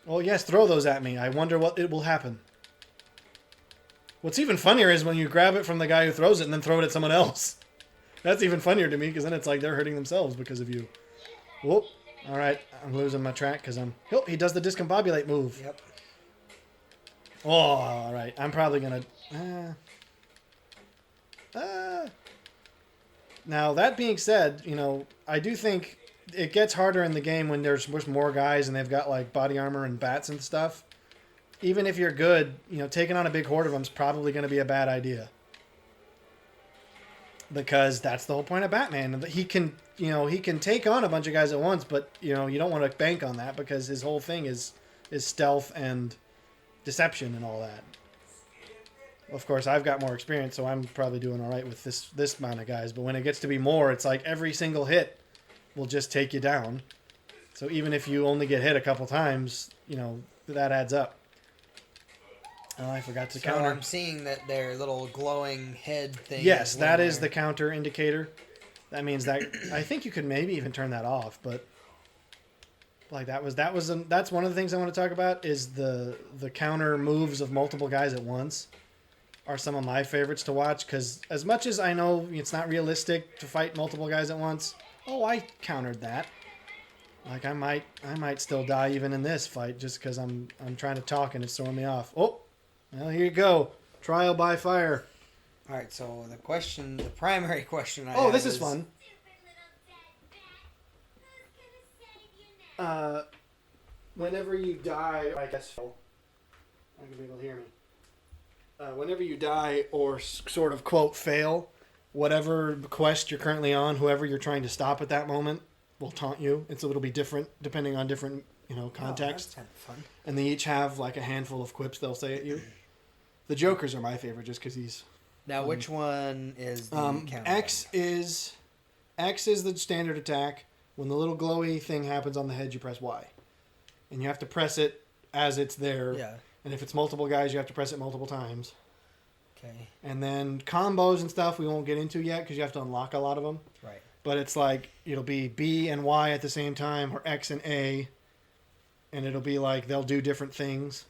Well, yes, throw those at me. I wonder what it will happen. What's even funnier is when you grab it from the guy who throws it and then throw it at someone else. That's even funnier to me, because then it's like they're hurting themselves because of you. Whoop. All right, I'm losing my track because I'm... Oh, he does the discombobulate move. Yep. Oh, all right. I'm probably going to... Now, that being said, I do think it gets harder in the game when there's more guys and they've got, like, body armor and bats and stuff. Even if you're good, taking on a big horde of them is probably going to be a bad idea. Because that's the whole point of Batman. He can take on a bunch of guys at once, but you don't want to bank on that because his whole thing is stealth and deception and all that. Of course, I've got more experience, so I'm probably doing all right with this amount of guys. But when it gets to be more, it's like every single hit will just take you down. So even if you only get hit a couple times, that adds up. Oh, I forgot to counter. I'm seeing that their little glowing head thing. Yes, that when is the they're- counter indicator. That means that I think you could maybe even turn that off, but like that's one of the things I want to talk about is the counter moves of multiple guys at once are some of my favorites to watch, because as much as I know it's not realistic to fight multiple guys at once, I countered that. Like I might still die even in this fight just because I'm trying to talk and it's throwing me off. Oh, well, here you go, trial by fire. All right, so the primary question I Oh, have this is fun. Whenever you die, I guess Phil, I can be able to hear me. Whenever you die or sort of quote fail, whatever quest you're currently on, whoever you're trying to stop at that moment will taunt you. And so it'll be different depending on different context. Oh, that's kind of fun. And they each have like a handful of quips they'll say at you. The Joker's are my favorite just because he's... Now, which one is the counter? X is the standard attack. When the little glowy thing happens on the head, you press Y. And you have to press it as it's there. Yeah. And if it's multiple guys, you have to press it multiple times. Okay. And then combos and stuff we won't get into yet because you have to unlock a lot of them. Right. But it's like, it'll be B and Y at the same time, or X and A. And it'll be like, they'll do different things.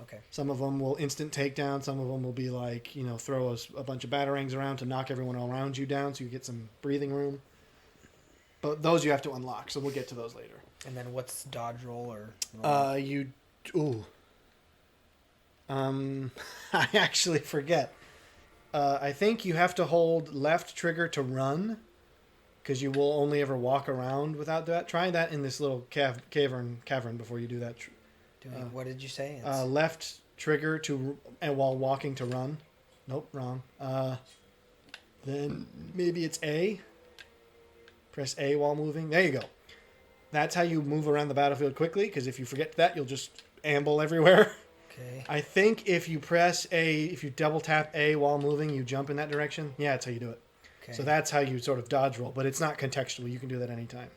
Okay. Some of them will instant takedown. Some of them will be like, throw a bunch of batarangs around to knock everyone around you down so you get some breathing room. But those you have to unlock, so we'll get to those later. And then what's dodge roll or? Roll? I actually forget. I think you have to hold left trigger to run, because you will only ever walk around without that. Try that in this little cavern before you do that. What did you say? Left trigger to and while walking to run. Nope, wrong. Then maybe it's A. Press A while moving. There you go. That's how you move around the battlefield quickly, because if you forget that, you'll just amble everywhere. Okay. I think if you press A, if you double tap A while moving, you jump in that direction. Yeah, that's how you do it. Okay. So that's how you sort of dodge roll, but it's not contextual. You can do that anytime.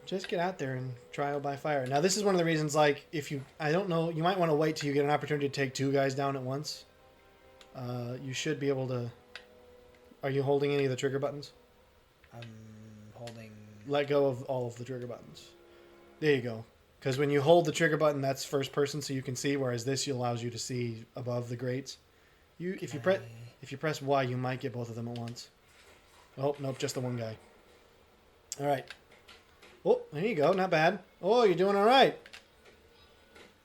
Just get out there and trial by fire. Now, this is one of the reasons, like, I don't know, you might want to wait till you get an opportunity to take 2 guys down at once. You should be able to... Are you holding any of the trigger buttons? I'm holding... Let go of all of the trigger buttons. There you go. Because when you hold the trigger button, that's first person, so you can see, whereas this allows you to see above the grates. If you press Y, you might get both of them at once. Oh, nope, just the one guy. All right. Oh, there you go. Not bad. Oh, you're doing all right.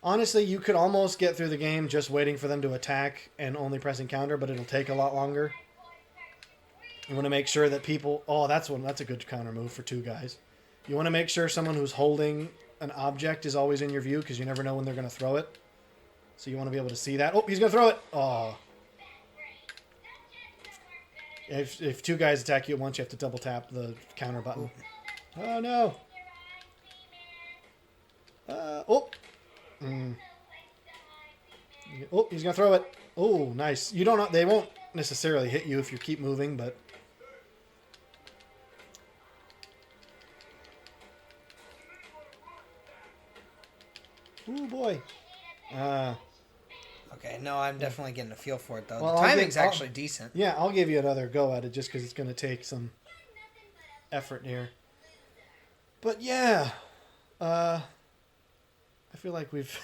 Honestly, you could almost get through the game just waiting for them to attack and only pressing counter, but it'll take a lot longer. You want to make sure that people... Oh, that's a good counter move for 2 guys. You want to make sure someone who's holding an object is always in your view, because you never know when they're going to throw it. So you want to be able to see that. Oh, he's going to throw it. Oh. If 2 guys attack you at once, you have to double tap the counter button. Oh, no. Oh, he's going to throw it. Oh, nice. You don't know, they won't necessarily hit you if you keep moving, but... Oh, boy. Okay, no, I'm definitely getting a feel for it, though. Well, the timing's actually decent. Yeah, I'll give you another go at it just because it's going to take some effort here. But yeah, I feel like we've...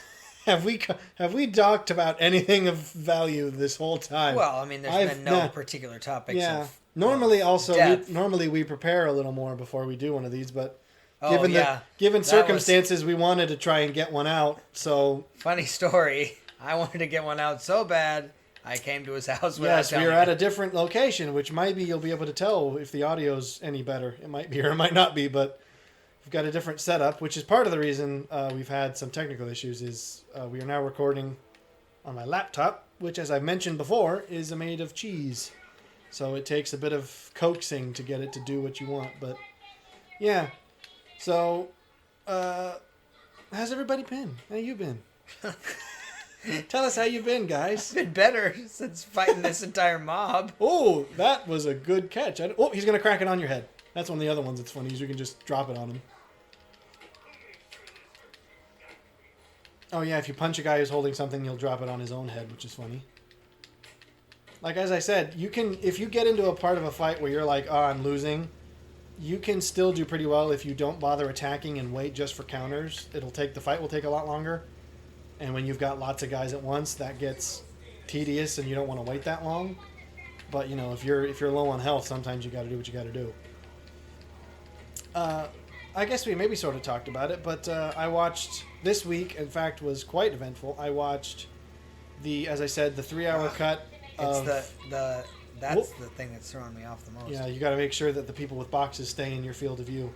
Have we talked about anything of value this whole time? Well, I mean, there's been no particular topics. Yeah. Of, normally, also, depth. normally we prepare a little more before we do one of these, but Oh, given circumstances, we wanted to try and get one out. So funny story. I wanted to get one out so bad, I came to his house. Yes, we were at a different location, which might be you'll be able to tell if the audio's any better. It might be or it might not be, but we've got a different setup, which is part of the reason we've had some technical issues. Is we are now recording on my laptop, which, as I've mentioned before, is made of cheese. So it takes a bit of coaxing to get it to do what you want. But yeah, so how's everybody been? How you been? Tell us how you've been, guys. It's been better since fighting this entire mob. Oh, that was a good catch. Oh, he's going to crack it on your head. That's one of the other ones that's funny, is you can just drop it on him. Oh, yeah, if you punch a guy who's holding something, he'll drop it on his own head, which is funny. Like, as I said, you can, if you get into a part of a fight where you're like, oh, I'm losing, you can still do pretty well if you don't bother attacking and wait just for counters. The fight will take a lot longer. And when you've got lots of guys at once, that gets tedious and you don't want to wait that long. But, you know, if you're low on health, sometimes you got to do what you got to do. I guess we maybe sort of talked about it, but I watched this week, in fact, was quite eventful. I watched as I said, the 3-hour cut of... That's the thing that's throwing me off the most. Yeah, you got to make sure that the people with boxes stay in your field of view.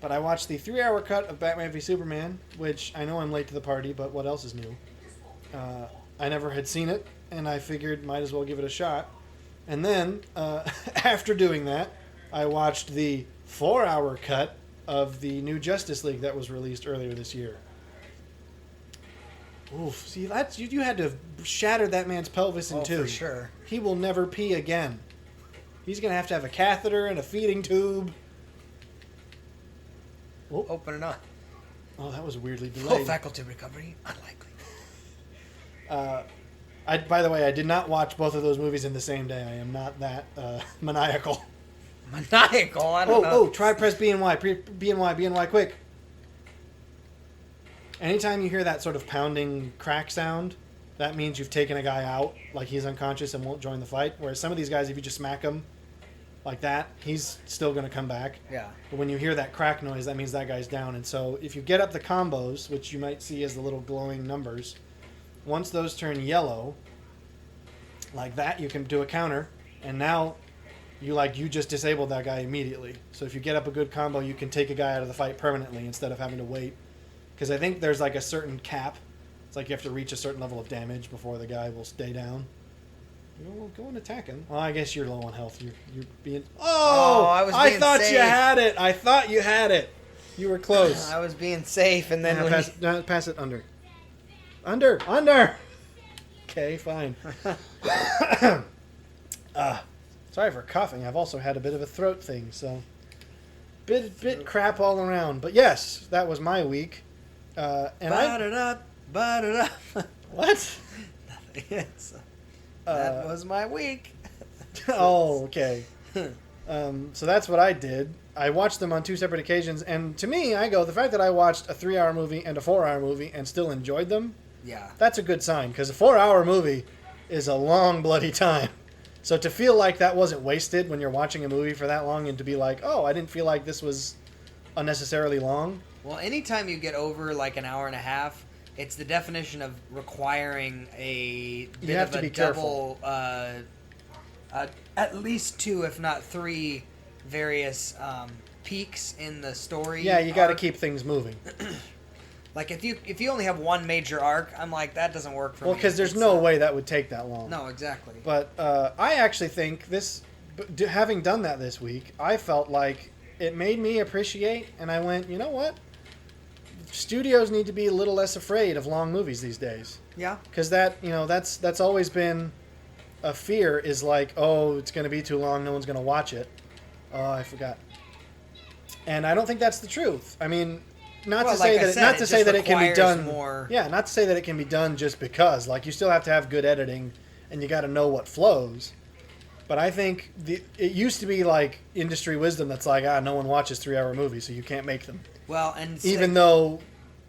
But I watched the 3-hour cut of Batman v Superman, which I know I'm late to the party, but what else is new? I never had seen it, and I figured might as well give it a shot. And then, after doing that, I watched the 4-hour cut of the new Justice League that was released earlier this year. Oof, see, you had to have shattered that man's pelvis in two. For sure. He will never pee again. He's going to have a catheter and a feeding tube. Oh. Open it up. Oh, that was weirdly Full delayed. faculty recovery? Unlikely. By the way, I did not watch both of those movies in the same day. I am not that maniacal. Maniacal? I don't know. Oh, try press B and Y. B and Y, quick. Anytime you hear that sort of pounding crack sound, that means you've taken a guy out, like he's unconscious and won't join the fight. Whereas some of these guys, if you just smack them, like that, he's still going to come back. Yeah. But when you hear that crack noise, that means that guy's down. And so if you get up the combos, which you might see as the little glowing numbers, once those turn yellow, like that, you can do a counter. And now you just disabled that guy immediately. So if you get up a good combo, you can take a guy out of the fight permanently instead of having to wait. Because I think there's like a certain cap. It's like you have to reach a certain level of damage before the guy will stay down. Well, go and attack him. Well, I guess you're low on health. You're being... Oh! I thought safe. you had it. I thought you had it. You were close. I was being safe, and then Pass it under. Under! Okay, fine. Sorry for coughing. I've also had a bit of a throat thing, so... Bit crap all around. But yes, that was my week. Ba-da-da. What? Nothing. That was my week. Oh, okay. So that's what I did. I watched them on 2 separate occasions, and to me, the fact that I watched a 3-hour movie and a 4-hour movie and still enjoyed them, Yeah. that's a good sign, because a 4-hour movie is a long, bloody time. So to feel like that wasn't wasted when you're watching a movie for that long, and to be like, oh, I didn't feel like this was unnecessarily long. Well, anytime you get over like an hour and a half, it's the definition of requiring a bit You have of to a be double, at least 2, if not 3, various peaks in the story. Yeah, you got to arc. keep things moving. Like if you only have one major arc, I'm like that doesn't work for me. Well, because there's It's, no way that would take that long. No, exactly. But I actually think having done that this week, I felt like it made me appreciate, and I went, you know what? Studios need to be a little less afraid of long movies these days. Yeah. Because that's always been a fear, is like, oh, it's going to be too long, no one's going to watch it. Oh, I forgot. And I don't think that's the truth. I mean, not to say that it can be done. Yeah, not to say that it can be done just because. Like, you still have to have good editing, and you got to know what flows. But I think it used to be like industry wisdom that's like, no one watches 3-hour movies, so you can't make them. Well, and even though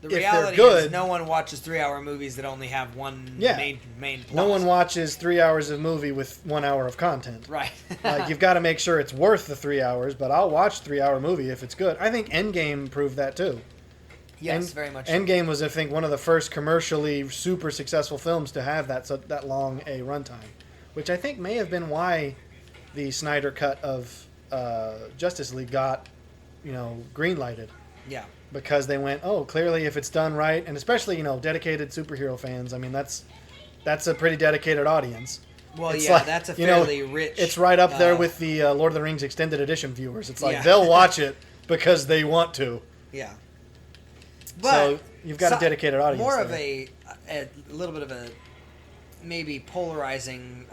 the if they're reality good, is no one watches 3-hour movies that only have one main plot. No one watches 3 hours of movie with 1 hour of content. Right. Like, you've got to make sure it's worth the 3 hours, but I'll watch 3-hour movie if it's good. I think Endgame proved that too. Yes, very much. Endgame was, I think, one of the first commercially super successful films to have that long a runtime, which I think may have been why the Snyder cut of Justice League got, green-lighted. Yeah. Because they went, oh, clearly if it's done right, and especially, dedicated superhero fans, I mean, that's a pretty dedicated audience. Well, it's that's a fairly rich... It's right up there with the Lord of the Rings Extended Edition viewers. It's like, Yeah. they'll watch it because they want to. Yeah. But so you've got a dedicated audience. More there. of a little bit of a maybe polarizing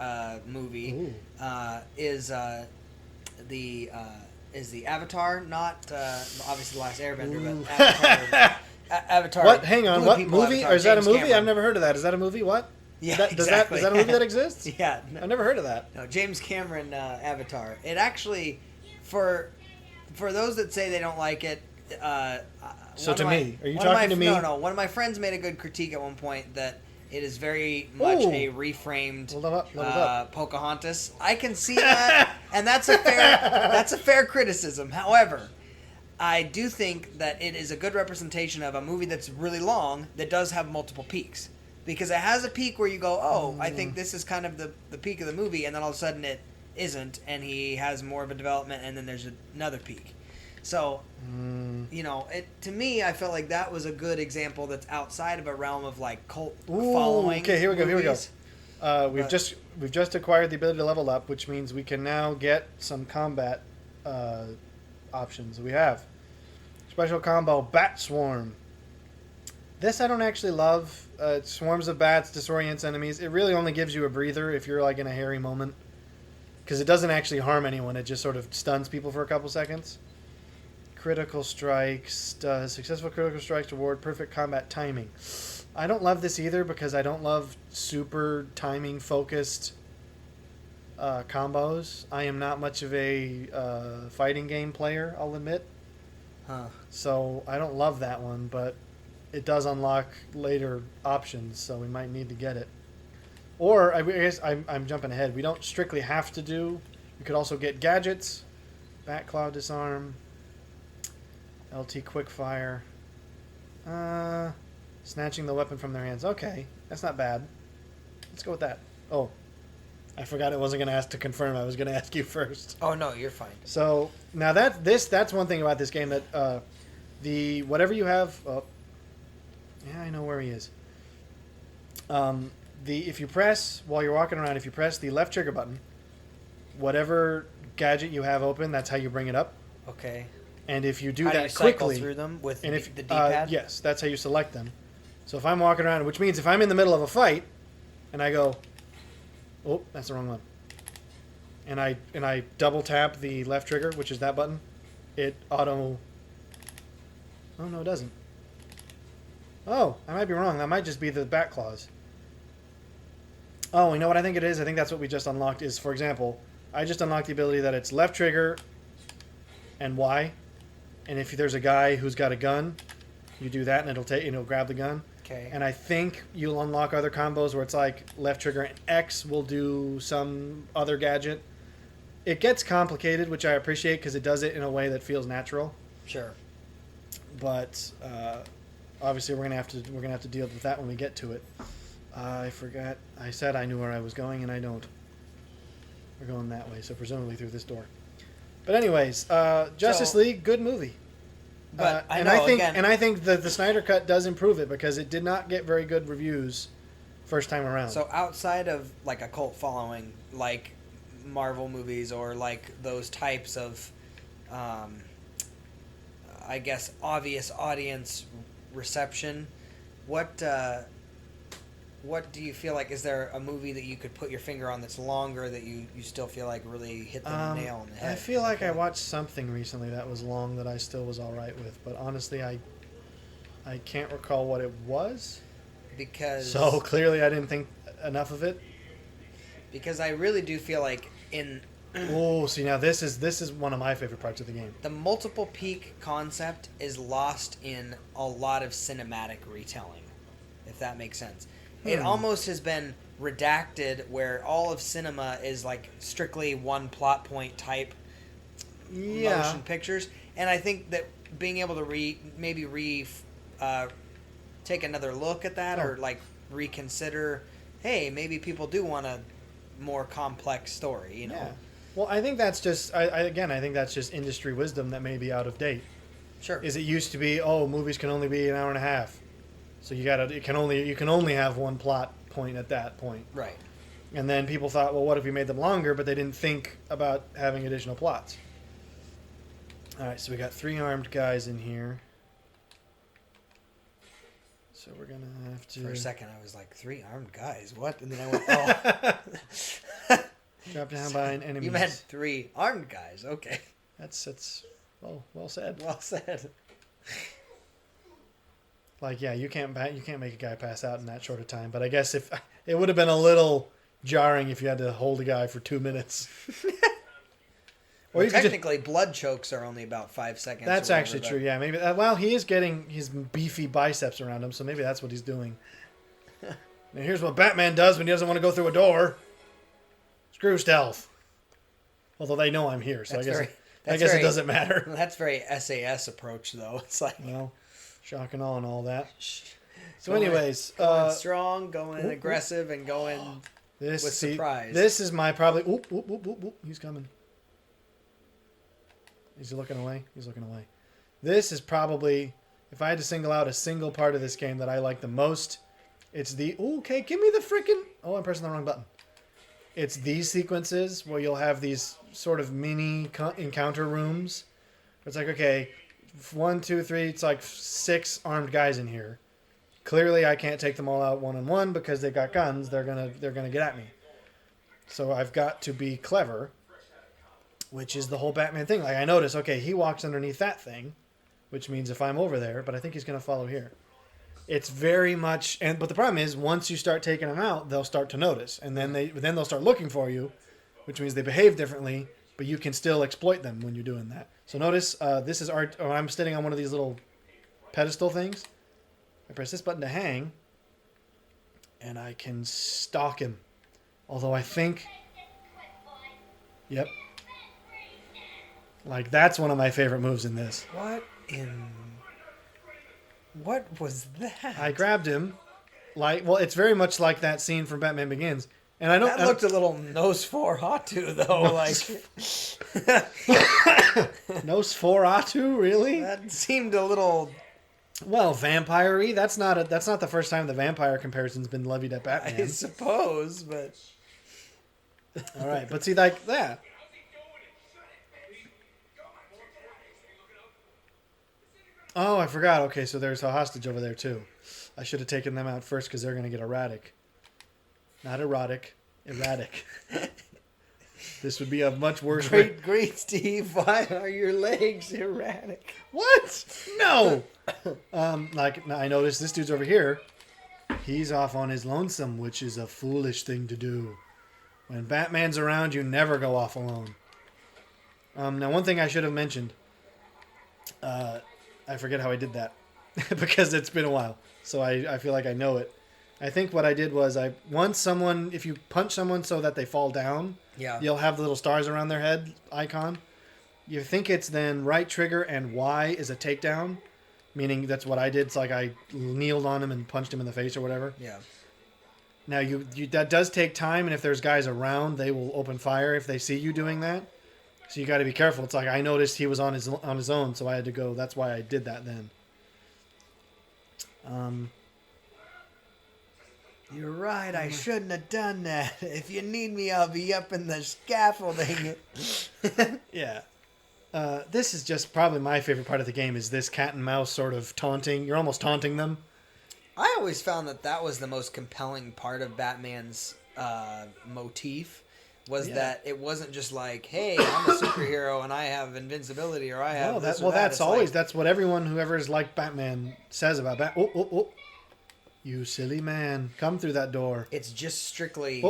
movie is the Avatar, not obviously The Last Airbender, but Avatar. Avatar. What? Hang on. Blue What People movie? Avatar, Or is that a James movie? Cameron. I've never heard of that. Is that a movie? What? Yeah, Is exactly. Is that a movie that exists? Yeah. I've never heard of that. No, James Cameron Avatar. It actually, for those that say they don't like it. So to me, are you talking to me? No. One of my friends made a good critique at one point that it is very much a reframed Pocahontas. I can see that, and that's a fair criticism. However, I do think that it is a good representation of a movie that's really long that does have multiple peaks. Because it has a peak where you go, oh, I think this is kind of the peak of the movie, and then all of a sudden it isn't, and he has more of a development, and then there's another peak. So, to me, I felt like that was a good example that's outside of a realm of like cult following. Okay, here we go. movies. We've just acquired the ability to level up, which means we can now get some combat options. We have special combo Bat Swarm. This I don't actually love. It swarms of bats, disorients enemies. It really only gives you a breather if you're like in a hairy moment, because it doesn't actually harm anyone. It just sort of stuns people for a couple seconds. Critical strikes. Successful critical strikes reward perfect combat timing. I don't love this either because I don't love super timing focused combos. I am not much of a fighting game player, I'll admit. So I don't love that one, but it does unlock later options, so we might need to get it. Or I guess I'm jumping ahead. We don't strictly have to do You could also get gadgets, Bat Claw disarm, LT quickfire, snatching the weapon from their hands. Okay, that's not bad. Let's go with that. Oh, I forgot I wasn't going to ask to confirm. I was going to ask you first. Oh no, you're fine. So now that's one thing about this game that the whatever you have. Oh, yeah, I know where he is. If you press while you're walking around, if you press the left trigger button, whatever gadget you have open, that's how you bring it up. Okay. And if you do How that do you cycle quickly, through them with and the if D-pad? yes, that's how you select them. So if I'm walking around, which means if I'm in the middle of a fight, and I go, oh, that's the wrong one, and I double tap the left trigger, which is that button, it auto. Oh no, it doesn't. Oh, I might be wrong. That might just be the bat claws. Oh, you know what I think it is? I think that's what we just unlocked. Is, for example, I just unlocked the ability that it's left trigger and Y. And if there's a guy who's got a gun, you do that and it'll grab the gun. Okay. And I think you'll unlock other combos where it's like left trigger and X will do some other gadget. It gets complicated, which I appreciate because it does it in a way that feels natural. Sure. But obviously we're gonna have to deal with that when we get to it. I forgot. I said I knew where I was going, and I don't. We're going that way, so presumably through this door. But anyways, Justice League, good movie. But I think the Snyder Cut does improve it because it did not get very good reviews first time around. So outside of like a cult following, like Marvel movies or like those types of, I guess, obvious audience reception, what do you feel like? Is there a movie that you could put your finger on that's longer that you still feel like really hit the nail on the head? I feel like I watched something recently that was long that I still was all right with, but honestly, I can't recall what it was. So clearly, I didn't think enough of it. Because I really do feel like in oh, see now this is one of my favorite parts of the game. the multiple peak concept is lost in a lot of cinematic retelling, if that makes sense. It almost has been redacted where all of cinema is like strictly one plot point type motion pictures. And I think that being able to take another look at that or like reconsider, hey, maybe people do want a more complex story, you know? Yeah. Well, I think that's just, I think that's just industry wisdom that may be out of date. Sure. Is it used to be, movies can only be an hour and a half. So you can only have one plot point at that point. Right. And then people thought, well, what if we made them longer? But they didn't think about having additional plots. All right, so we got 3 armed guys in here. So we're gonna have to. For a second, I was like, 3 armed guys. What? And then I went, oh. Drop down by an enemy. You meant 3 armed guys. Okay. That's well said. Well said. Like, yeah, you can't make a guy pass out in that short of time. But I guess if it would have been a little jarring if you had to hold a guy for 2 minutes. Well, technically, blood chokes are only about 5 seconds. That's actually true. Yeah, maybe. Well, he is getting his beefy biceps around him, so maybe that's what he's doing. Now, here's what Batman does when he doesn't want to go through a door. Screw stealth. Although they know I'm here, so I guess it doesn't matter. That's very SAS approach, though. It's like, well, shock and awe and all that. So, anyways, going strong, going aggressive, and going with surprise. This is my probably. He's coming. Is he looking away? He's looking away. This is probably, if I had to single out a single part of this game that I like the most, it's the. Okay, give me the freaking. Oh, I'm pressing the wrong button. It's these sequences where you'll have these sort of mini encounter rooms. It's like, okay, 1, 2, 3. It's like 6 armed guys in here. Clearly, I can't take them all out one-on-one because they've got guns. They're gonna get at me. So I've got to be clever, which is the whole Batman thing. Like I notice, okay, he walks underneath that thing, which means if I'm over there, but I think he's gonna follow here. It's very much, but the problem is once you start taking them out, they'll start to notice, and then they'll start looking for you, which means they behave differently, but you can still exploit them when you're doing that. So notice this is art. Oh, I'm sitting on one of these little pedestal things. I press this button to hang, and I can stalk him. Although I think, yep, Like, that's one of my favorite moves in this. What was that? I grabbed him. Well, it's very much like that scene from Batman Begins. And I don't... That looked a little Nosferatu, though. Like, Nosferatu, really? that seemed a little... Well, vampire-y. That's not the first time the vampire comparison's been levied at Batman. I suppose, but... All right, but see, like that. Oh, I forgot. Okay, so there's a hostage over there, too. I should have taken them out first because they're going to get erratic. Not erotic. Erratic. This would be a much worse... Great, Steve. Why are your legs erratic? What? No! I noticed this dude's over here. He's off on his lonesome, which is a foolish thing to do. When Batman's around, you never go off alone. Now, one thing I should have mentioned. I forget how I did that. Because it's been a while. So I feel like I know it. I think what I did was if you punch someone so that they fall down, you'll have the little stars around their head icon. You think it's then right trigger and Y is a takedown, meaning that's what I did. It's like I kneeled on him and punched him in the face or whatever. Yeah. Now you that does take time, and if there's guys around, they will open fire if they see you doing that. So you got to be careful. It's like I noticed he was on his own, so I had to go. That's why I did that then. You're right. I shouldn't have done that. If you need me, I'll be up in the scaffolding. Yeah. This is just probably my favorite part of the game is this cat and mouse sort of taunting. You're almost taunting them. I always found that was the most compelling part of Batman's motif. That it wasn't just like, hey, I'm a superhero and I have invincibility or I have this or that. That's always that's what everyone whoever has liked Batman says about Batman. Oh. You silly man. Come through that door. It's just strictly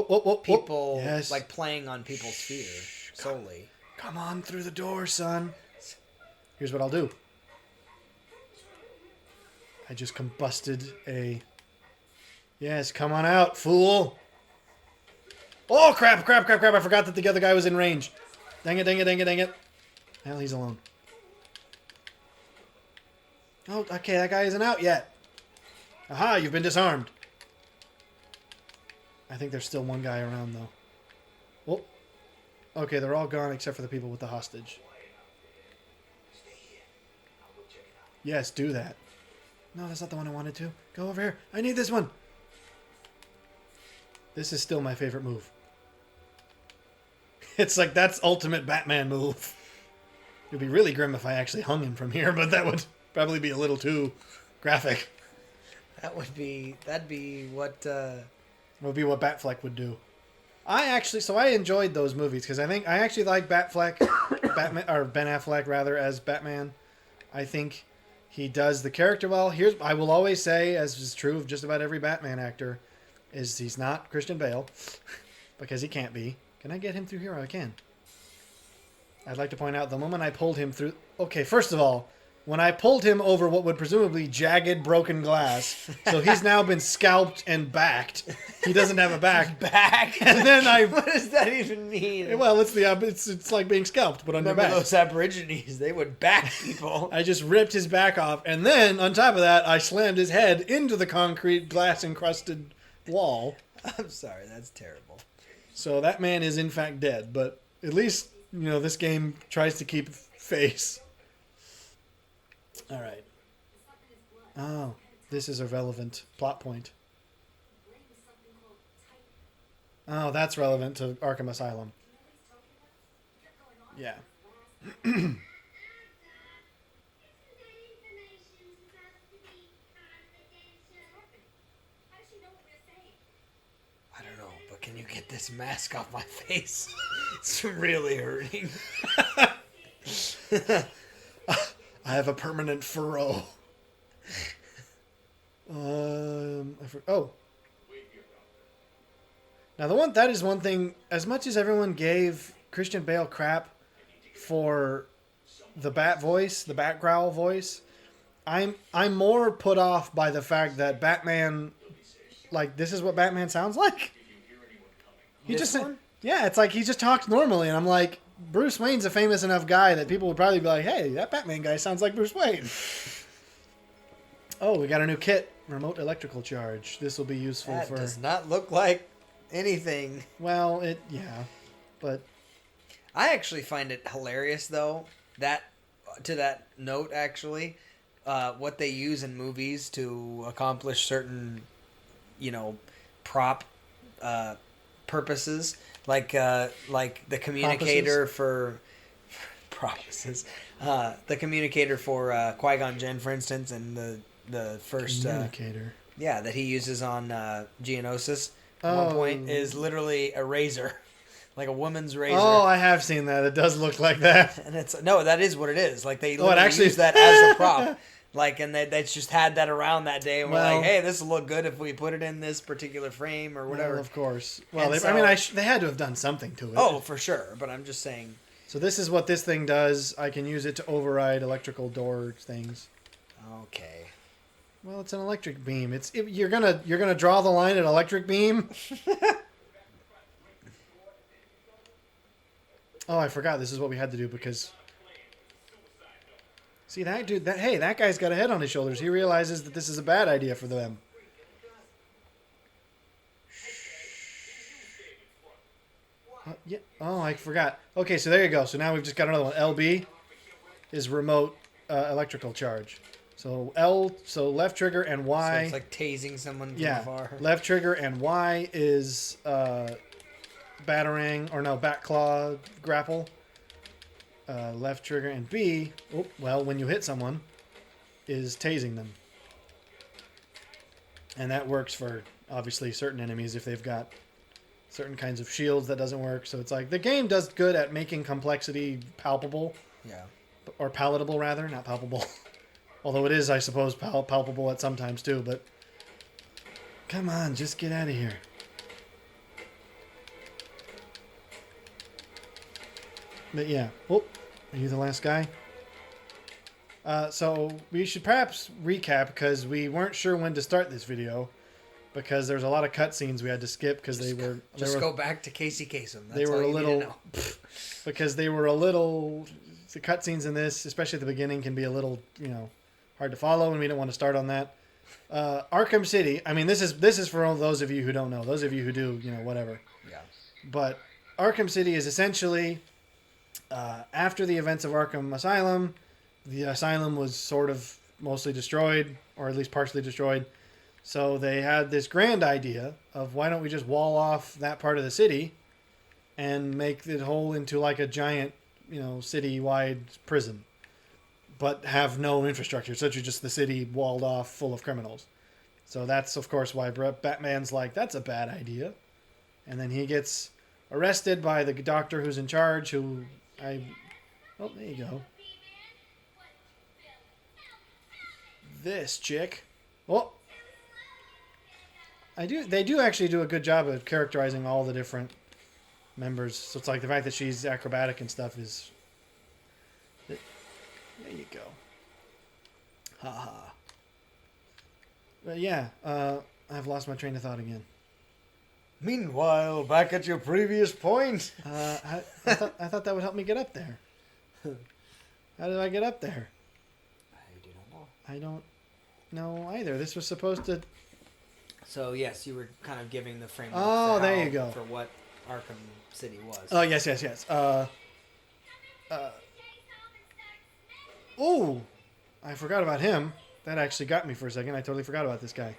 people yes. like playing on people's fear solely. Come on through the door, son. Here's what I'll do. I just combusted a... Yes, come on out, fool. Oh, crap. I forgot that the other guy was in range. Dang it. Hell, he's alone. Oh, okay, that guy isn't out yet. Aha, you've been disarmed. I think there's still one guy around, though. Oh. Okay, they're all gone except for the people with the hostage. Yes, do that. No, that's not the one I wanted to. Go over here. I need this one. This is still my favorite move. It's like, that's ultimate Batman move. It would be really grim if I actually hung him from here, but that would probably be a little too graphic. That'd be what Batfleck would do. I enjoyed those movies because I actually like Batfleck, Batman, or Ben Affleck rather, as Batman. I think he does the character well. I will always say, as is true of just about every Batman actor, is he's not Christian Bale because he can't be. Can I get him through here? I can. I'd like to point out the moment I pulled him through. Okay, first of all, when I pulled him over what would presumably jagged, broken glass, so he's now been scalped and backed. He doesn't have a back. Back? And then What does that even mean? Well, it's like being scalped, but on your back. Remember those Aborigines? They would back people. I just ripped his back off, and then, on top of that, I slammed his head into the concrete, glass-encrusted wall. I'm sorry, that's terrible. So that man is, in fact, dead, but at least, this game tries to keep face. All right. Oh, this is a relevant plot point. Oh, that's relevant to Arkham Asylum. Yeah. I don't know, but can you get this mask off my face? It's really hurting. I have a permanent furrow. Oh. Now that is one thing. As much as everyone gave Christian Bale crap for the bat voice, the bat growl voice, I'm more put off by the fact that Batman, like, this is what Batman sounds like. He This one? Yeah, it's like he just talks normally, and I'm like, Bruce Wayne's a famous enough guy that people would probably be like, hey, that Batman guy sounds like Bruce Wayne. Oh, we got a new kit. Remote electrical charge. This will be useful That for... does not look like anything. Well, yeah. But... I actually find it hilarious, though, that, to that note, actually, what they use in movies to accomplish certain, prop purposes, like the communicator for promises, the communicator for Qui-Gon Jinn, for instance, and the first communicator. that he uses on Geonosis at one point is literally a razor. Like a woman's razor. Oh, I have seen that. It does look like that. And that is what it is. Like they actually use that as a prop. Like, and they just had that around that day, and we're like, hey, this will look good if we put it in this particular frame or whatever. Well, of course. Well, they had to have done something to it. Oh, for sure. But I'm just saying. So this is what this thing does. I can use it to override electrical door things. Okay. Well, it's an electric beam. You're gonna draw the line at electric beam. Oh, I forgot. This is what we had to do because... See, that dude... that guy's got a head on his shoulders. He realizes that this is a bad idea for them. Yeah. Oh, I forgot. Okay, so there you go. So now we've just got another one. LB is remote electrical charge. So left trigger and Y... So it's like tasing someone from afar. Left trigger and Y is... batarang, or no, bat claw grapple. Left trigger and B, when you hit someone, is tasing them. And that works for, obviously, certain enemies if they've got certain kinds of shields. That doesn't work. So it's like, the game does good at making complexity palpable. Yeah. Or palatable, rather, not palpable. Although it is, I suppose, palpable at sometimes, too, but... Come on, just get out of here. But yeah. Oh, are you the last guy? So we should perhaps recap because we weren't sure when to start this video because there's a lot of cutscenes we had to skip because they were... go back to Casey Kasem. That's they were all a you little... need to know. Because they were a little... The cutscenes in this, especially at the beginning, can be a little, hard to follow and we don't want to start on that. Arkham City, I mean, this is for all those of you who don't know. Those of you who do, whatever. Yeah. But Arkham City is essentially... after the events of Arkham Asylum, the asylum was sort of mostly destroyed, or at least partially destroyed. So they had this grand idea of why don't we just wall off that part of the city and make the whole into like a giant, city-wide prison, but have no infrastructure, such as just the city walled off full of criminals. So that's, of course, why Batman's like, that's a bad idea. And then he gets arrested by the doctor who's in charge, oh, there you go. This chick. Oh. They do actually do a good job of characterizing all the different members. So it's like the fact that she's acrobatic and stuff is... There you go. Ha. But yeah, I've lost my train of thought again. Meanwhile, back at your previous point. I thought that would help me get up there. How did I get up there? I do not know. I don't know either. This was supposed to... So, yes, you were kind of giving the framework there you go. For what Arkham City was. Oh, yes. Oh! I forgot about him. That actually got me for a second. I totally forgot about this guy.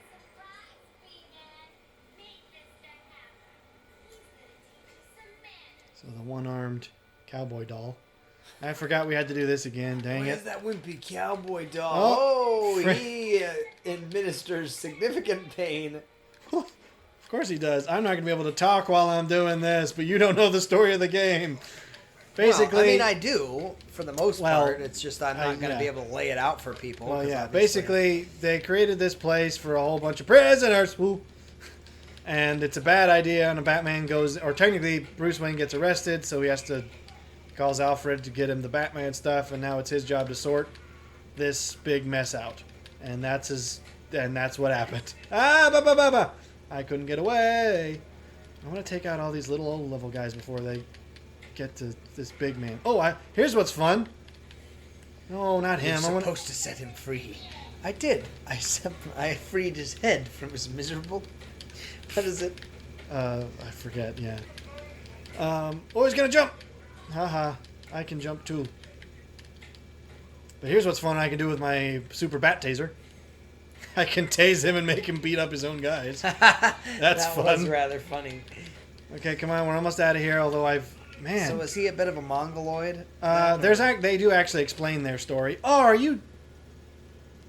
So the one-armed cowboy doll. I forgot we had to do this again. Dang Where's it. that wimpy cowboy doll? Oh, He administers significant pain. Of course he does. I'm not going to be able to talk while I'm doing this, but you don't know the story of the game. Basically... Well, I mean, I do, for the most part. It's just I'm not going to be able to lay it out for people. Well, yeah. Obviously... Basically, they created this place for a whole bunch of prisoners. Woo. And it's a bad idea, and a Batman goes... Or technically, Bruce Wayne gets arrested, so he has to... Calls Alfred to get him the Batman stuff, and now it's his job to sort this big mess out. And that's what happened. I couldn't get away. I want to take out all these little old level guys before they get to this big man. Oh, here's what's fun. No, not him. You're supposed to set him free. I did. I freed his head from his miserable. What is it? I forget. Yeah. Oh, he's gonna jump. Haha. I can jump too. But here's what's fun I can do with my super bat taser. I can tase him and make him beat up his own guys. That's that fun. That was rather funny. Okay, come on. We're almost out of here, although Man. So is he a bit of a mongoloid? They do actually explain their story. Oh, are you...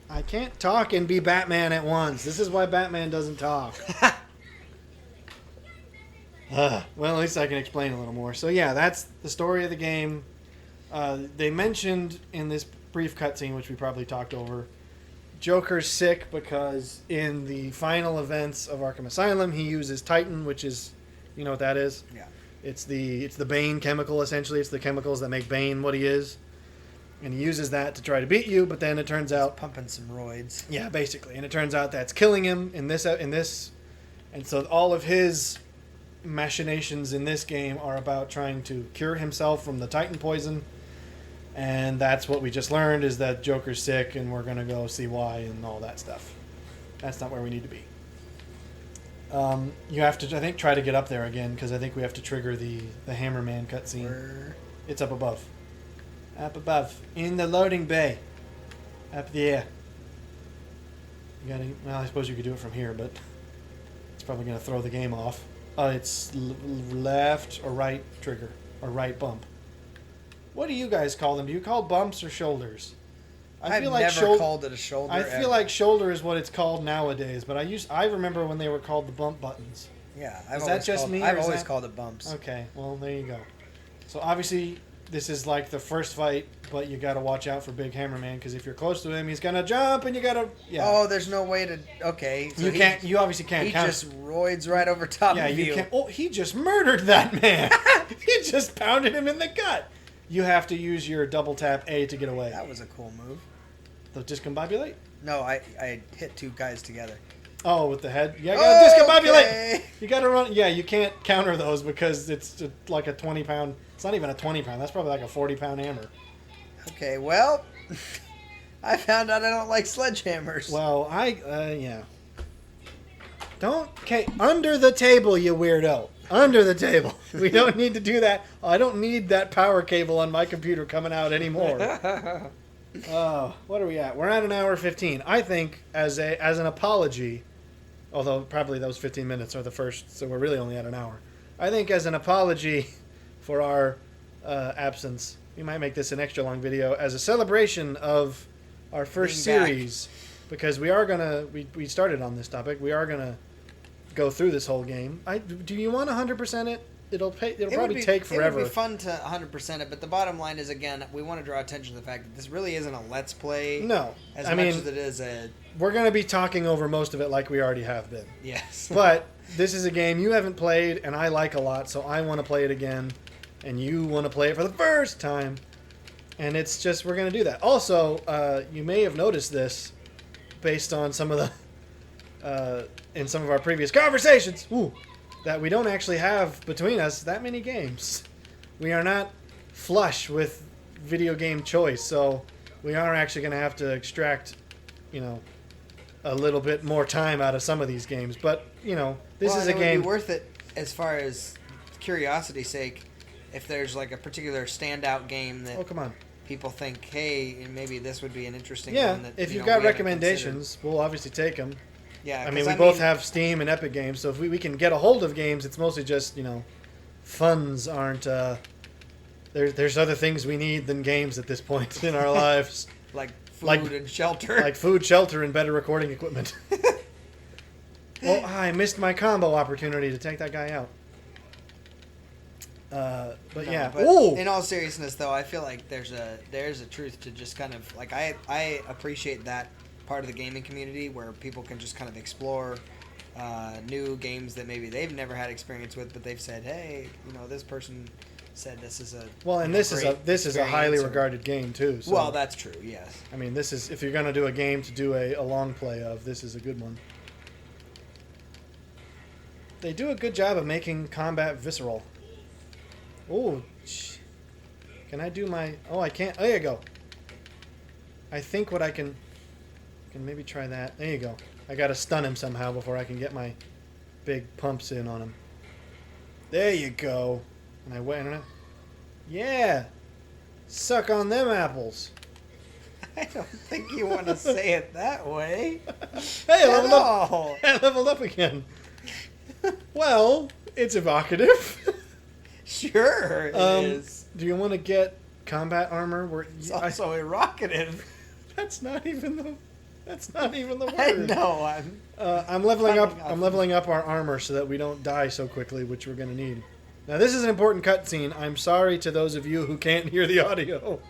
I can't talk and be Batman at once. This is why Batman doesn't talk. Well, at least I can explain a little more. So yeah, that's the story of the game. They mentioned in this brief cutscene, which we probably talked over, Joker's sick because in the final events of Arkham Asylum, he uses Titan, which is, you know what that is? Yeah. It's the Bane chemical, essentially. It's the chemicals that make Bane what he is. And he uses that to try to beat you, but then it turns out... pumping some roids. Yeah, basically. And it turns out that's killing him in this. And so all of his machinations in this game are about trying to cure himself from the Titan poison. And that's what we just learned, is that Joker's sick, and we're going to go see why and all that stuff. That's not where we need to be. You have to, I think, try to get up there again, because I think we have to trigger the Hammerman cutscene. It's up above. Up above. In the loading bay. Up there. Well, I suppose you could do it from here, but it's probably going to throw the game off. It's left or right trigger, or right bump. What do you guys call them? Do you call bumps or shoulders? I've never called it a shoulder. I feel like shoulder is what it's called nowadays, but I remember when they were called the bump buttons. Yeah, Is that just me? I've always called it bumps. Okay, well there you go. So obviously this is like the first fight, but you got to watch out for Big Hammerman, because if you're close to him, he's gonna jump, and you gotta. Yeah. Oh, there's no way to. Okay. So You obviously can't. He just roids right over top of you. You can't. Oh, he just murdered that man. He just pounded him in the gut. You have to use your double tap A to get away. That was a cool move. The discombobulate? No, I hit two guys together. Oh, with the head? Yeah, you gotta discombobulate! Okay. You gotta run. Yeah, you can't counter those because it's like a 20-pound. It's not even a 20-pound. That's probably like a 40-pound hammer. Okay, well, I found out I don't like sledgehammers. Well, yeah. Okay, under the table, you weirdo. Under the table. We don't need to do that. I don't need that power cable on my computer coming out anymore. What are we at? We're at an hour 15. I think as an apology, although probably those 15 minutes are the first, so we're really only at an hour. I think as an apology for our absence, we might make this an extra long video as a celebration of our first Being series, because we are gonna we started on this topic. We are gonna go through this whole game. Do you want 100% it? It'll probably take forever. It would be fun to 100% it, but the bottom line is, again, we want to draw attention to the fact that this really isn't a Let's Play. No. As much as it is a... We're going to be talking over most of it like we already have been. Yes. But this is a game you haven't played, and I like a lot, so I want to play it again, and you want to play it for the first time. And it's just, we're going to do that. Also, you may have noticed this based on some of the... in some of our previous conversations. That we don't actually have between us that many games. We are not flush with video game choice, so we are actually going to have to extract, a little bit more time out of some of these games. But, this is a game... It would be worth it as far as curiosity's sake if there's like a particular standout game that come on. people think, hey, maybe this would be an interesting one. That, Yeah, if you've got recommendations, we'll obviously take them. Yeah, I mean, we both have Steam and Epic Games, so if we can get a hold of games, it's mostly just, funds aren't... There's other things we need than games at this point in our lives. Like food and shelter. Like food, shelter, and better recording equipment. Well, I missed my combo opportunity to take that guy out. But in all seriousness, though, I feel like there's a truth to just kind of... Like, I appreciate that part of the gaming community where people can just kind of explore new games that maybe they've never had experience with, but they've said, hey, this person said this is a this is a highly regarded game too. So, well, that's true. Yes. I mean, this is, if you're going to do a game to do a long play of, this is a good one. They do a good job of making combat visceral. Oh, can I do my... Oh, I can't. There you go. I think what I can maybe try that. There you go. I got to stun him somehow before I can get my big pumps in on him. There you go. And I went... Yeah. Suck on them apples. I don't think you want to say it that way. Hey, I At leveled all. up. I leveled up again. Well, it's evocative. Sure, it is. Do you want to get combat armor? Where It's also evocative. that's not even the word. I know. I'm leveling up. Coming up. I'm leveling up our armor so that we don't die so quickly, which we're going to need. Now, this is an important cutscene. I'm sorry to those of you who can't hear the audio.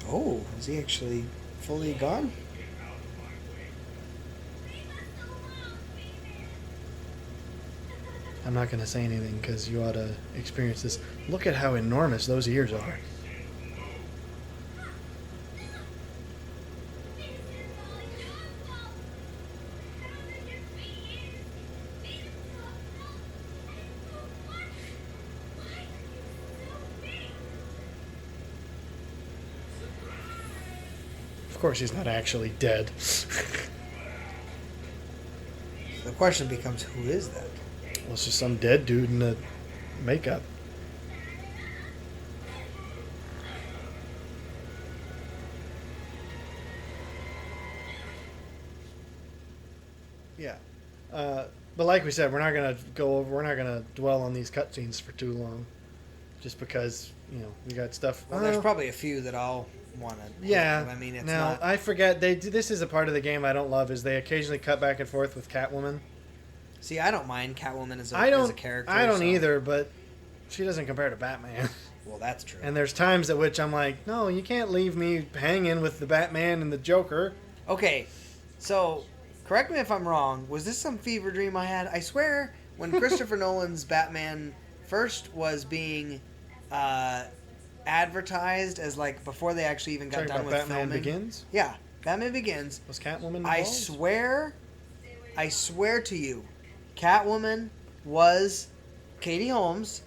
Oh, is he actually fully gone? I'm not going to say anything because you ought to experience this. Look at how enormous those ears are. Of course, he's not actually dead. The question becomes, who is that? Well, it's just some dead dude in the makeup. Yeah. But like we said, we're not gonna dwell on these cutscenes for too long. Just because, we got stuff. Well, there's probably a few that I'll want to. Yeah. I mean, it's now, not. I forget, this is a part of the game I don't love, is they occasionally cut back and forth with Catwoman. See, I don't mind Catwoman as a character. I don't so- either, but she doesn't compare to Batman. Well, that's true. And there's times at which I'm like, no, you can't leave me hanging with the Batman and the Joker. Okay, so correct me if I'm wrong. Was this some fever dream I had? I swear, when Christopher Nolan's Batman first was being advertised as like before they actually even got Talking done about with Batman filming. Begins? Yeah, Batman Begins. Was Catwoman involved? I swear to you, Catwoman was Katie Holmes.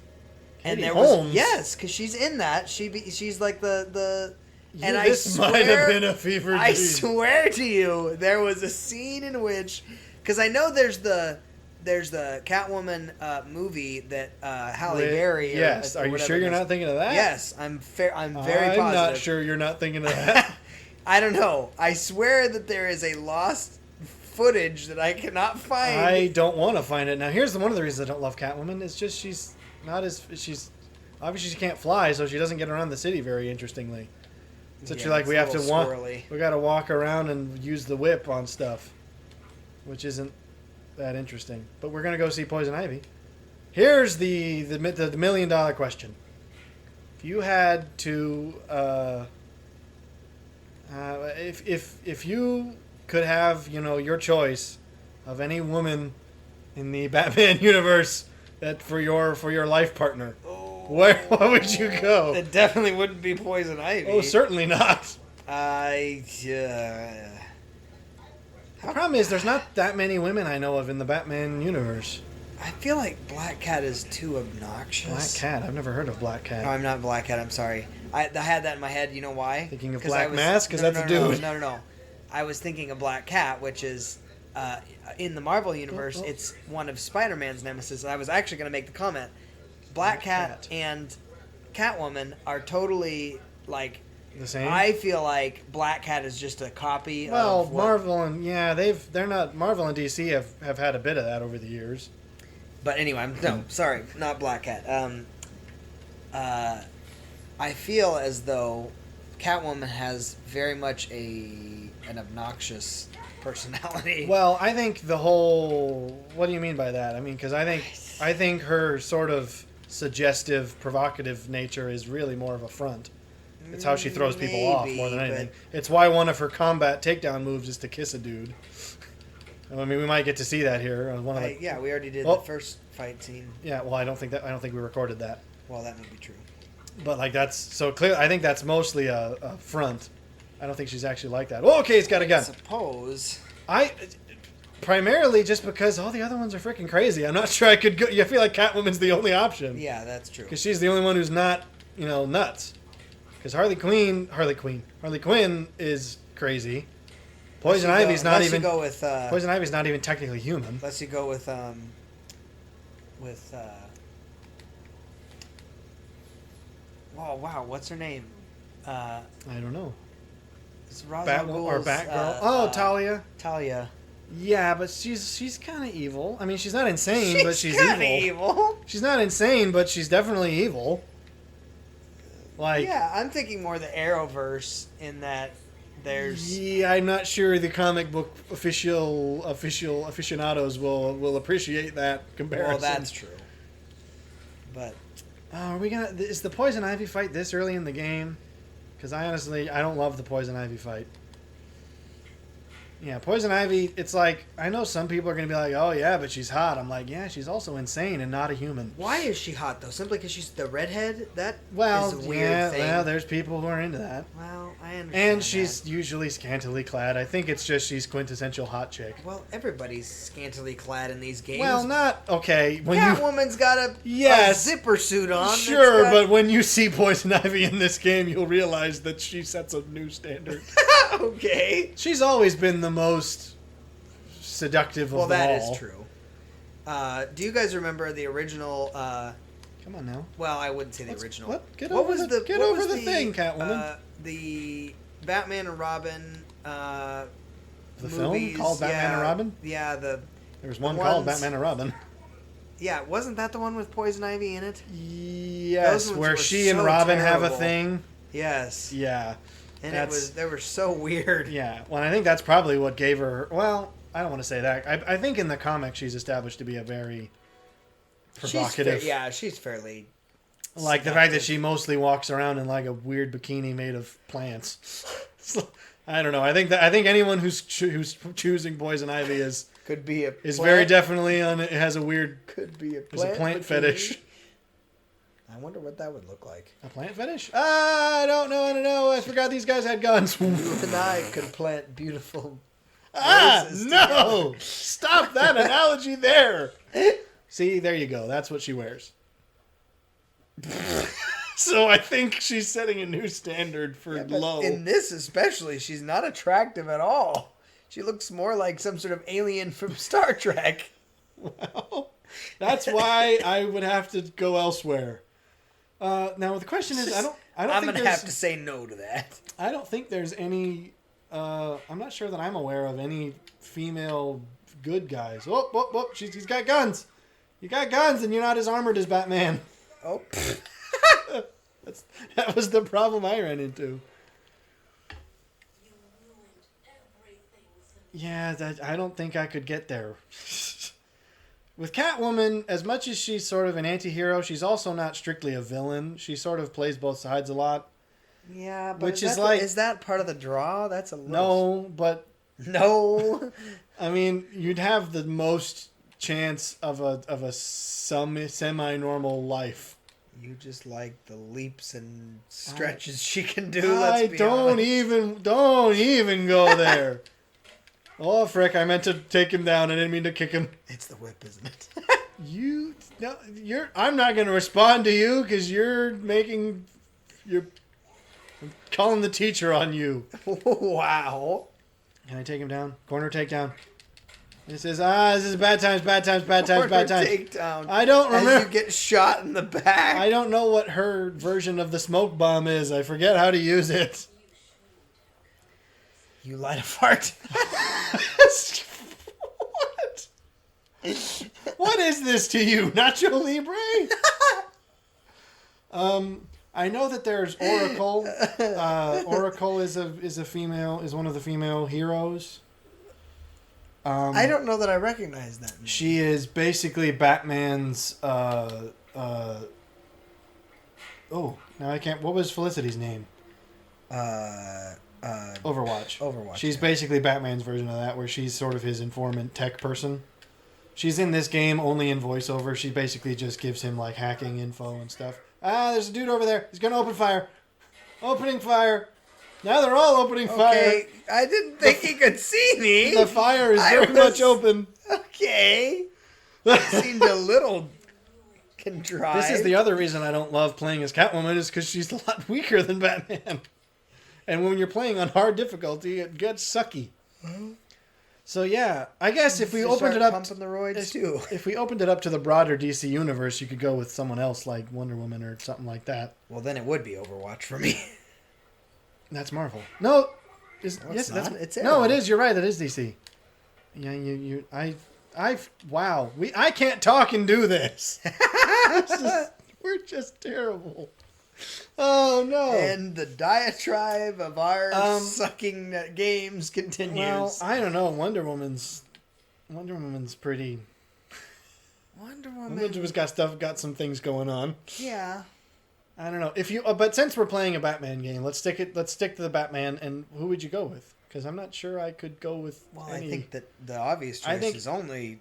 Katie there Holmes? was yes, because she's in that. She's like the. And this might have been a fever dream. I swear to you, there was a scene in which, because I know there's the Catwoman movie that Halle Berry. Yes, are you sure you're not thinking of that? Yes, I'm very I'm positive. not sure you're not thinking of that. I don't know. I swear that there is a lost footage that I cannot find. I don't want to find it. Now, here's one of the reasons I don't love Catwoman. It's just she's obviously she can't fly, so she doesn't get around the city very interestingly. It's actually like it's we a have to little walk. squirrely. We got to walk around and use the whip on stuff, which isn't that interesting. But we're gonna go see Poison Ivy. Here's the $1 million question. If you had to, if you could have, your choice of any woman in the Batman universe that for your life partner, where would you go? It definitely wouldn't be Poison Ivy. Oh, certainly not. The The problem is there's not that many women I know of in the Batman universe. I feel like Black Cat is too obnoxious. Black Cat? I've never heard of Black Cat. No, I'm not Black Cat. I'm sorry. I had that in my head. You know why? Thinking of 'Cause Black I was- Mask? Because that's a dude. No. I was thinking of Black Cat, which is in the Marvel universe. Oh. It's one of Spider-Man's nemesis. I was actually going to make the comment. Black Cat and Catwoman are totally like. The same? I feel like Black Cat is just a copy Well, of what, Marvel and Marvel and DC have had a bit of that over the years. But anyway, no, sorry, not Black Cat. I feel as though Catwoman has very much an obnoxious personality. Well, I think what do you mean by that? I mean, because I think her sort of suggestive, provocative nature is really more of a front. It's how she throws people off more than Maybe, anything. It's why one of her combat takedown moves is to kiss a dude. I mean, we might get to see that here. We already did Oh. the first fight scene. Yeah, well, I don't think we recorded that. Well, that may be true. But that's so clear. I think that's mostly a front. I don't think she's actually like that. Oh, okay, he's got a gun. Suppose. primarily just because all the other ones are freaking crazy. I'm not sure I could go. I feel like Catwoman's the only option. Yeah, that's true. Because she's the only one who's not, nuts. Because Harley Quinn is crazy. Poison Ivy's not even. Poison Ivy's not even technically human. Unless you go with oh wow, what's her name? I don't know. It's Ra's al Ghul's, Batgirl. Talia. Talia. Yeah, but she's kind of evil. I mean, she's not insane, but she's evil. She's not insane, but she's definitely evil. Like, yeah, I'm thinking more the Arrowverse in that there's. Yeah, I'm not sure the comic book aficionados will appreciate that comparison. Well, that's true. But are we gonna? Is the Poison Ivy fight this early in the game? Because I don't love the Poison Ivy fight. Yeah, Poison Ivy, it's like, I know some people are going to be like, oh yeah, but she's hot. I'm like, yeah, she's also insane and not a human. Why is she hot, though? Simply because she's the redhead? That is a weird thing. Well, there's people who are into that. Well, I understand. And she's usually scantily clad. I think it's just she's quintessential hot chick. Well, everybody's scantily clad in these games. Well, not, okay. Catwoman's got a zipper suit on. Sure, but when you see Poison Ivy in this game, you'll realize that she sets a new standard. Okay. She's always been the most seductive of them all. Well, that is true. Do you guys remember the original? Come on now. Well, I wouldn't say the original. Get over the thing, Catwoman. The Batman and Robin. The movies, film called Batman and Robin. Yeah, there was one called Batman and Robin. Yeah, wasn't that the one with Poison Ivy in it? Yes, where she and Robin have a thing. Yes. Yeah. And they were so weird. Yeah. Well, I think that's probably what gave her. Well, I don't want to say that. I think in the comic she's established to be a very provocative. She's fairly. Like the fact that she mostly walks around in like a weird bikini made of plants. I don't know. I think anyone who's choosing Poison Ivy is very definitely has a weird plant fetish. I wonder what that would look like. A plant fetish? I don't know. I forgot these guys had guns. You and I could plant beautiful. No! Together. Stop that analogy there. See, there you go. That's what she wears. So I think she's setting a new standard for low. In this especially, she's not attractive at all. She looks more like some sort of alien from Star Trek. Well, that's why I would have to go elsewhere. Now the question is, I'm gonna have to say no to that. I don't think there's any. I'm not sure that I'm aware of any female good guys. Oh, he's got guns. You got guns, and you're not as armored as Batman. Oh, that was the problem I ran into. Yeah, I don't think I could get there. With Catwoman, as much as she's sort of an anti-hero, she's also not strictly a villain. She sort of plays both sides a lot. Yeah, but is that part of the draw? That's a little... No. I mean, you'd have the most chance of a semi-normal life. You just like the leaps and stretches she can do. Don't even go there. Oh, frick, I meant to take him down. I didn't mean to kick him. It's the whip, isn't it? I'm not going to respond to you because you're calling the teacher on you. Wow. Can I take him down? Corner takedown. It says, this is bad times. Takedown. I don't remember. As you get shot in the back. I don't know what her version of the smoke bomb is. I forget how to use it. You light a fart. What? What is this to you, Nacho Libre? I know that there's Oracle. Oracle is one of the female heroes. I don't know that I recognize that name. She is basically Batman's. Now I can't. What was Felicity's name? Overwatch. She's basically Batman's version of that, where she's sort of his informant tech person. She's in this game only in voiceover. She basically just gives him like hacking info and stuff. There's a dude over there. He's gonna open fire. Opening fire. Now they're all opening fire. Okay, I didn't think he could see me. The fire is I very was- much open. Okay. That seemed a little contrived. This is the other reason I don't love playing as Catwoman is because she's a lot weaker than Batman. And when you're playing on hard difficulty, it gets sucky. So yeah, I guess if we Just opened start it up, pumping the roids too. if we opened it up to the broader DC universe, you could go with someone else like Wonder Woman or something like that. Well, then it would be Overwatch for me. That's Marvel. No, it's yes, not. that's It's no, Arrow. it is. You're right. It is DC. Yeah, wow. I can't talk and do this. We're just terrible. Oh no. And the diatribe of our sucking games continues. Well, I don't know. Wonder Woman's pretty. Wonder Woman. Wonder Woman's got some things going on. Yeah. I don't know if you. But since we're playing a Batman game, let's stick to the Batman. And who would you go with? Because I'm not sure I could go with. Well, any... I think that the obvious choice is only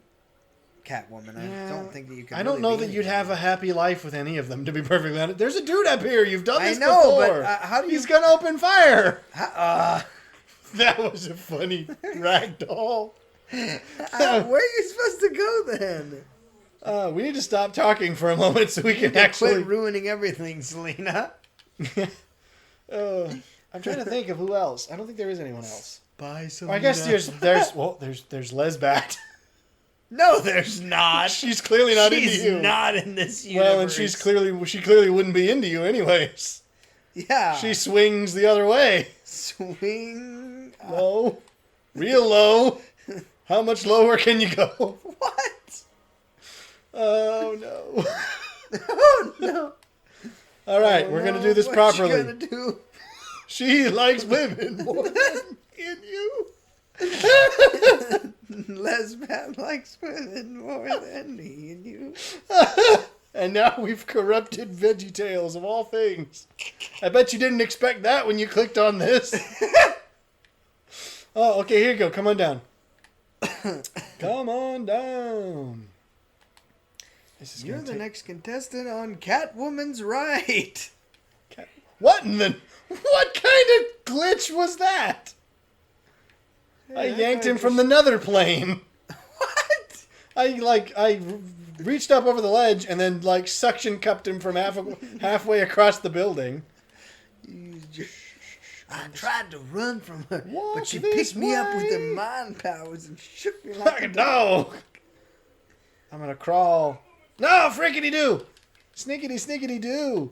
Catwoman. Yeah, I don't think that you can. I don't really know be that you'd anybody. have a happy life with any of them. To be perfectly honest, there's a dude up here. You've done I this know, before. but how do you? He's gonna open fire. That That was a funny ragdoll. where are you supposed to go then? We need to stop talking for a moment so we can Quit actually. ruining everything, Selena. I'm trying to think of who else. I don't think there is anyone else. Bye, I Selena. guess there's Lesbat. No, there's not. She's clearly not She's into you. not in this universe. Well, and she clearly wouldn't be into you anyways. yeah. She swings the other way. Swing. Low. Real low. How much lower can you go? What? Oh no. Oh no. All right, we're gonna do this properly. What you gonna do? She likes women more than in you. Lesbat likes women more than me and you. And now we've corrupted VeggieTales of all things. I bet you didn't expect that when you clicked on this. Oh, okay, here you go. Come on down. Come on down. This is You're gonna the take- next contestant on Catwoman's Right. What in the... What kind of glitch was that? I yanked him from the nether plane. What? I reached up over the ledge and then suction cupped him from halfway across the building. I tried to run from her, Walk but she this picked me up with her way. mind powers and shook me Like like a a dog. dog. I'm gonna crawl. No, frickety doo. Snickety snickety doo.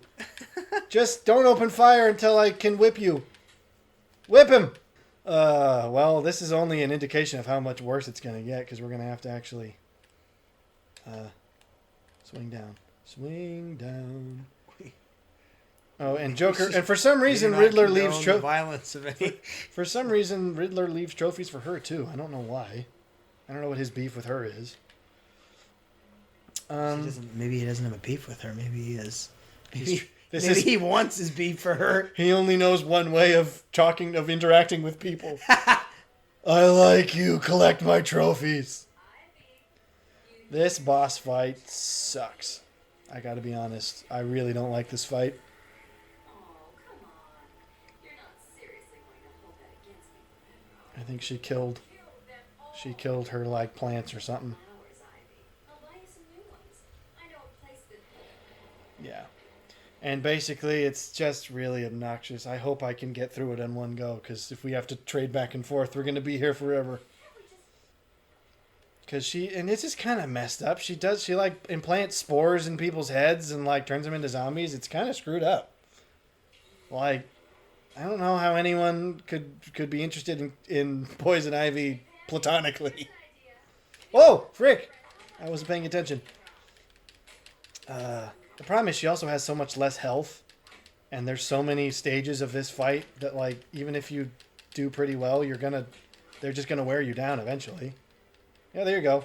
Just don't open fire until I can whip you. Whip him. Well, this is only an indication of how much worse it's gonna get because we're gonna have to actually swing down. Swing down. Oh, and Joker, and for some reason Riddler leaves the violence of any. For some reason Riddler leaves trophies for her too. I don't know why. I don't know what his beef with her is. Maybe he doesn't have a beef with her. Maybe he is. Maybe This is- he wants his beef for her. He only knows one way of interacting with people. I like you. Collect my trophies. This boss fight sucks. I gotta be honest. I really don't like this fight. Oh, come on. You're not seriously going to hold that against me forever. I think she killed her plants or something. Hours, Ivy. I'll buy you some new ones. I know a place that... Yeah. And basically, it's just really obnoxious. I hope I can get through it in one go, because if we have to trade back and forth, we're going to be here forever. Because and this is kind of messed up. She implants spores in people's heads and turns them into zombies. It's kind of screwed up. I don't know how anyone could be interested in Poison Ivy platonically. Whoa, frick! I wasn't paying attention. The problem is she also has so much less health, and there's so many stages of this fight that even if you do pretty well, they're just gonna wear you down eventually. Yeah, there you go.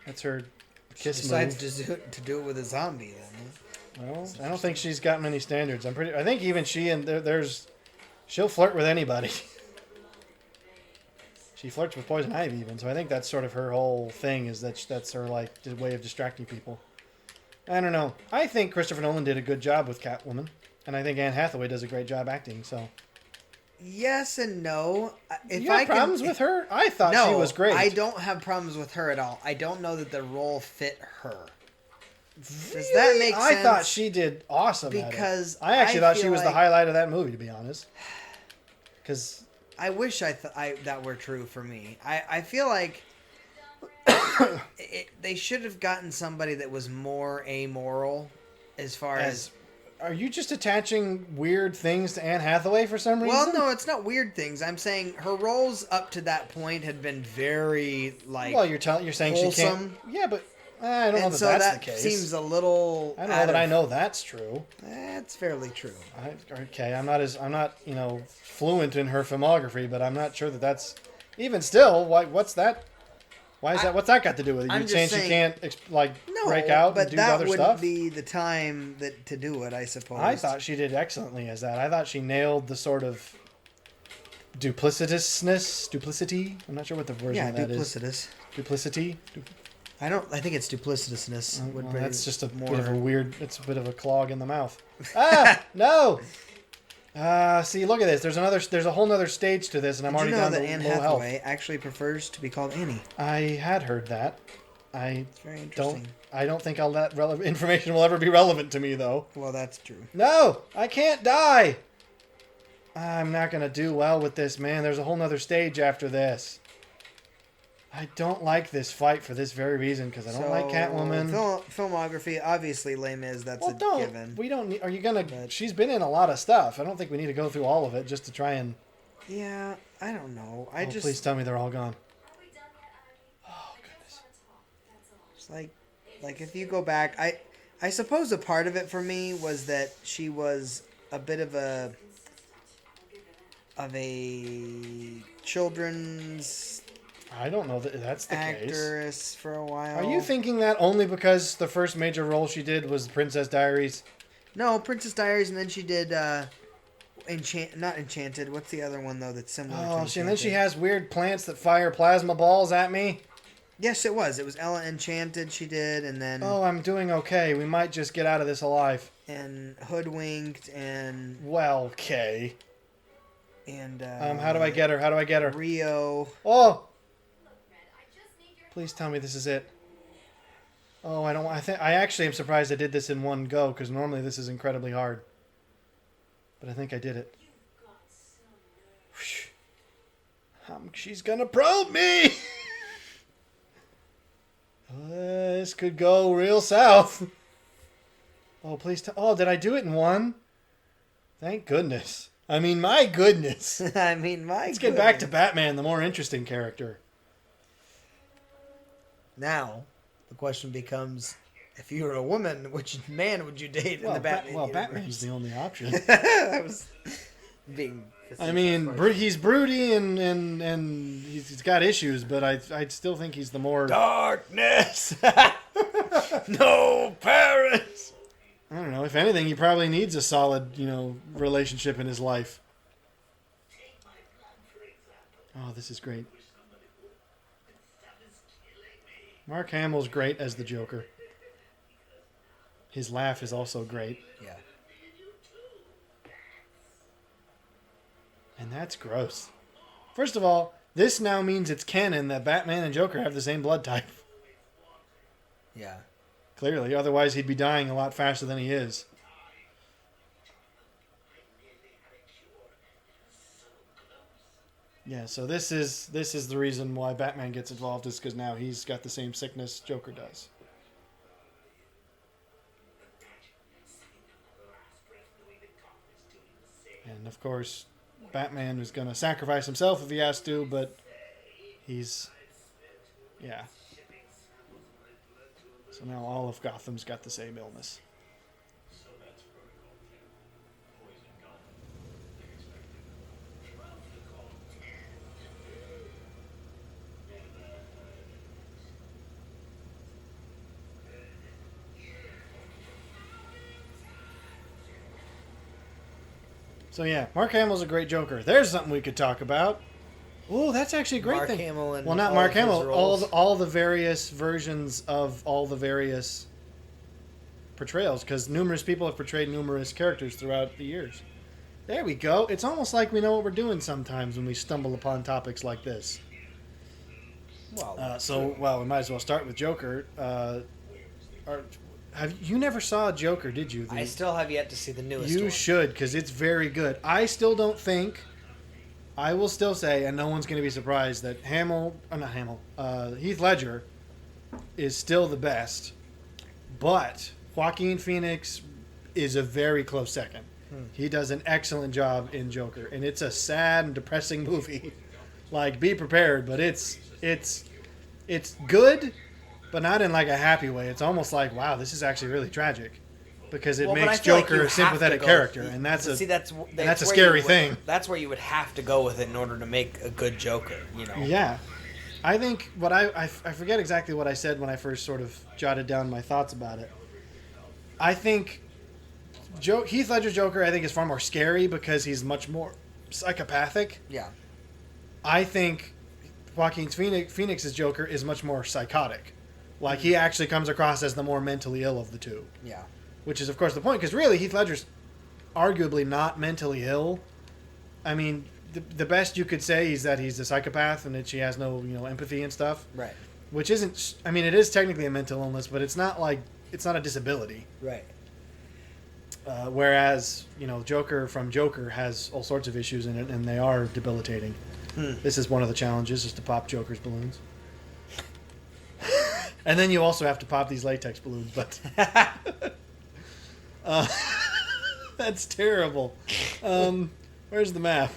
That's her kiss Decides move. to do it with a zombie then. Well, I don't think she's got many standards. I think even she and she'll flirt with anybody. She flirts with Poison Ivy even, so I think that's sort of her whole thing. Is that's her way of distracting people. I don't know. I think Christopher Nolan did a good job with Catwoman, and I think Anne Hathaway does a great job acting. So Yes and no. If You have problems with her? I thought no, she was great. I don't have problems with her at all. I don't know that the role fit her. Does that Really? make sense? I thought she did awesome at it. Because I actually thought she feel was the like- highlight of that movie, to be honest. Because I wish that were true for me. I feel like they should have gotten somebody that was more amoral as far as. are you just attaching weird things to Anne Hathaway for some reason? Well, no, it's not weird things. I'm saying her roles up to that point had been very like. Well, you're saying she wholesome. can't. Yeah, but I don't know and that so that's that the case. seems a little. I don't know that I know that's true. That's fairly true. Okay, I'm not fluent in her filmography, but I'm not sure that that's even still. What's that? Why is that? What's that got to do with it? I'm You're just saying she saying- can't No, break out but and do that other wouldn't stuff? be the time to do it, I suppose. I thought she did excellently as that. I thought she nailed the sort of duplicity. I'm not sure what the version of that is. duplicitous. Duplicity. I think it's duplicitousness. would Well, be that's just a more. bit of a weird. It's a bit of a clog in the mouth. No. See, look at this. There's a whole nother stage to this, and I'm Did you already know down that to Anne low health. Hathaway actually prefers to be called Annie? I had heard that. It's very interesting. I don't think all that information will ever be relevant to me, though. Well, that's true. No, I can't die. I'm not gonna do well with this, man. There's a whole nother stage after this. I don't like this fight for this very reason, because I don't like Catwoman. Filmography, obviously, Les Mis, that's Well, a given. we don't need. Are you gonna? But- She's been in a lot of stuff. I don't think we need to go through all of it just to try and. Yeah, I don't know. Please tell me they're all gone. Are we done yet, Ivy? Oh goodness. I just wanna talk, that's all. It's like if you go back, I suppose a part of it for me was that she was a bit of a children's I don't know that that's the case. actress for a while. Are you thinking that only because the first major role she did was Princess Diaries? No, Princess Diaries, and then she did not Enchanted. What's the other one though that's similar? Oh, to and then she Enchanted? has weird plants that fire plasma balls at me. Yes, it was. It was Ella Enchanted. She did, and then Oh, I'm doing okay. We might just get out of this alive. and Hoodwinked and Well, okay. and How do I get her? How do I get her? Rio. Oh, Look, Red, I just need your please tell me this is it. Oh, I don't. I actually am surprised I did this in one go, because normally this is incredibly hard. But I think I did it. You've got some nerve. She's gonna probe me. This could go real south. Oh, please oh, did I do it in one? Thank goodness. I mean, my goodness. I mean, my. Let's get back to Batman, the more interesting character. Now, the question becomes: if you were a woman, which man would you date in the Batman? universe? Batman's the only option. I was being. I mean, he's broody and he's got issues, but I still think he's the more. Darkness. No parents. I don't know. If anything, he probably needs a solid, relationship in his life. Oh, this is great. Mark Hamill's great as the Joker. His laugh is also great. Yeah. And that's gross. First of all, this now means it's canon that Batman and Joker have the same blood type. Yeah. Clearly, otherwise he'd be dying a lot faster than he is. Yeah, so this is the reason why Batman gets involved, is because now he's got the same sickness Joker does. And of course, Batman is going to sacrifice himself if he has to, but he's... yeah. So now all of Gotham's got the same illness. So yeah, Mark Hamill's a great Joker. There's something we could talk about. Oh, that's actually a great Mark thing. Hamill and well, not all Mark of his Hamill. roles. All the various versions of all the various portrayals, because numerous people have portrayed numerous characters throughout the years. There we go. It's almost like we know what we're doing sometimes when we stumble upon topics like this. Well, We might as well start with Joker. You never saw Joker, did you? I still have yet to see the newest one. You should, because it's very good. I still don't think. I will still say, and no one's going to be surprised, that Heath Ledger is still the best, but Joaquin Phoenix is a very close second. He does an excellent job in Joker, and it's a sad and depressing movie. Like, be prepared, but it's good, but not in like a happy way. It's almost like, wow, this is actually really tragic, because it makes Joker a sympathetic character, and that's a scary thing. That's where you would have to go with it in order to make a good Joker, you know. Yeah. I think what I forget exactly what I said when I first sort of jotted down my thoughts about it. I think Heath Ledger's Joker, I think, is far more scary because he's much more psychopathic. Yeah. I think Joaquin Phoenix's Joker is much more psychotic. Like, he actually comes across as the more mentally ill of the two. Yeah. Which is, of course, the point, because really, Heath Ledger's arguably not mentally ill. I mean, the best you could say is that he's a psychopath and that she has no, empathy and stuff. Right. Which isn't, I mean, it is technically a mental illness, but it's not a disability. Right. Whereas, Joker from Joker has all sorts of issues in it, and they are debilitating. This is one of the challenges, is to pop Joker's balloons. And then you also have to pop these latex balloons, but... that's terrible. Where's the map?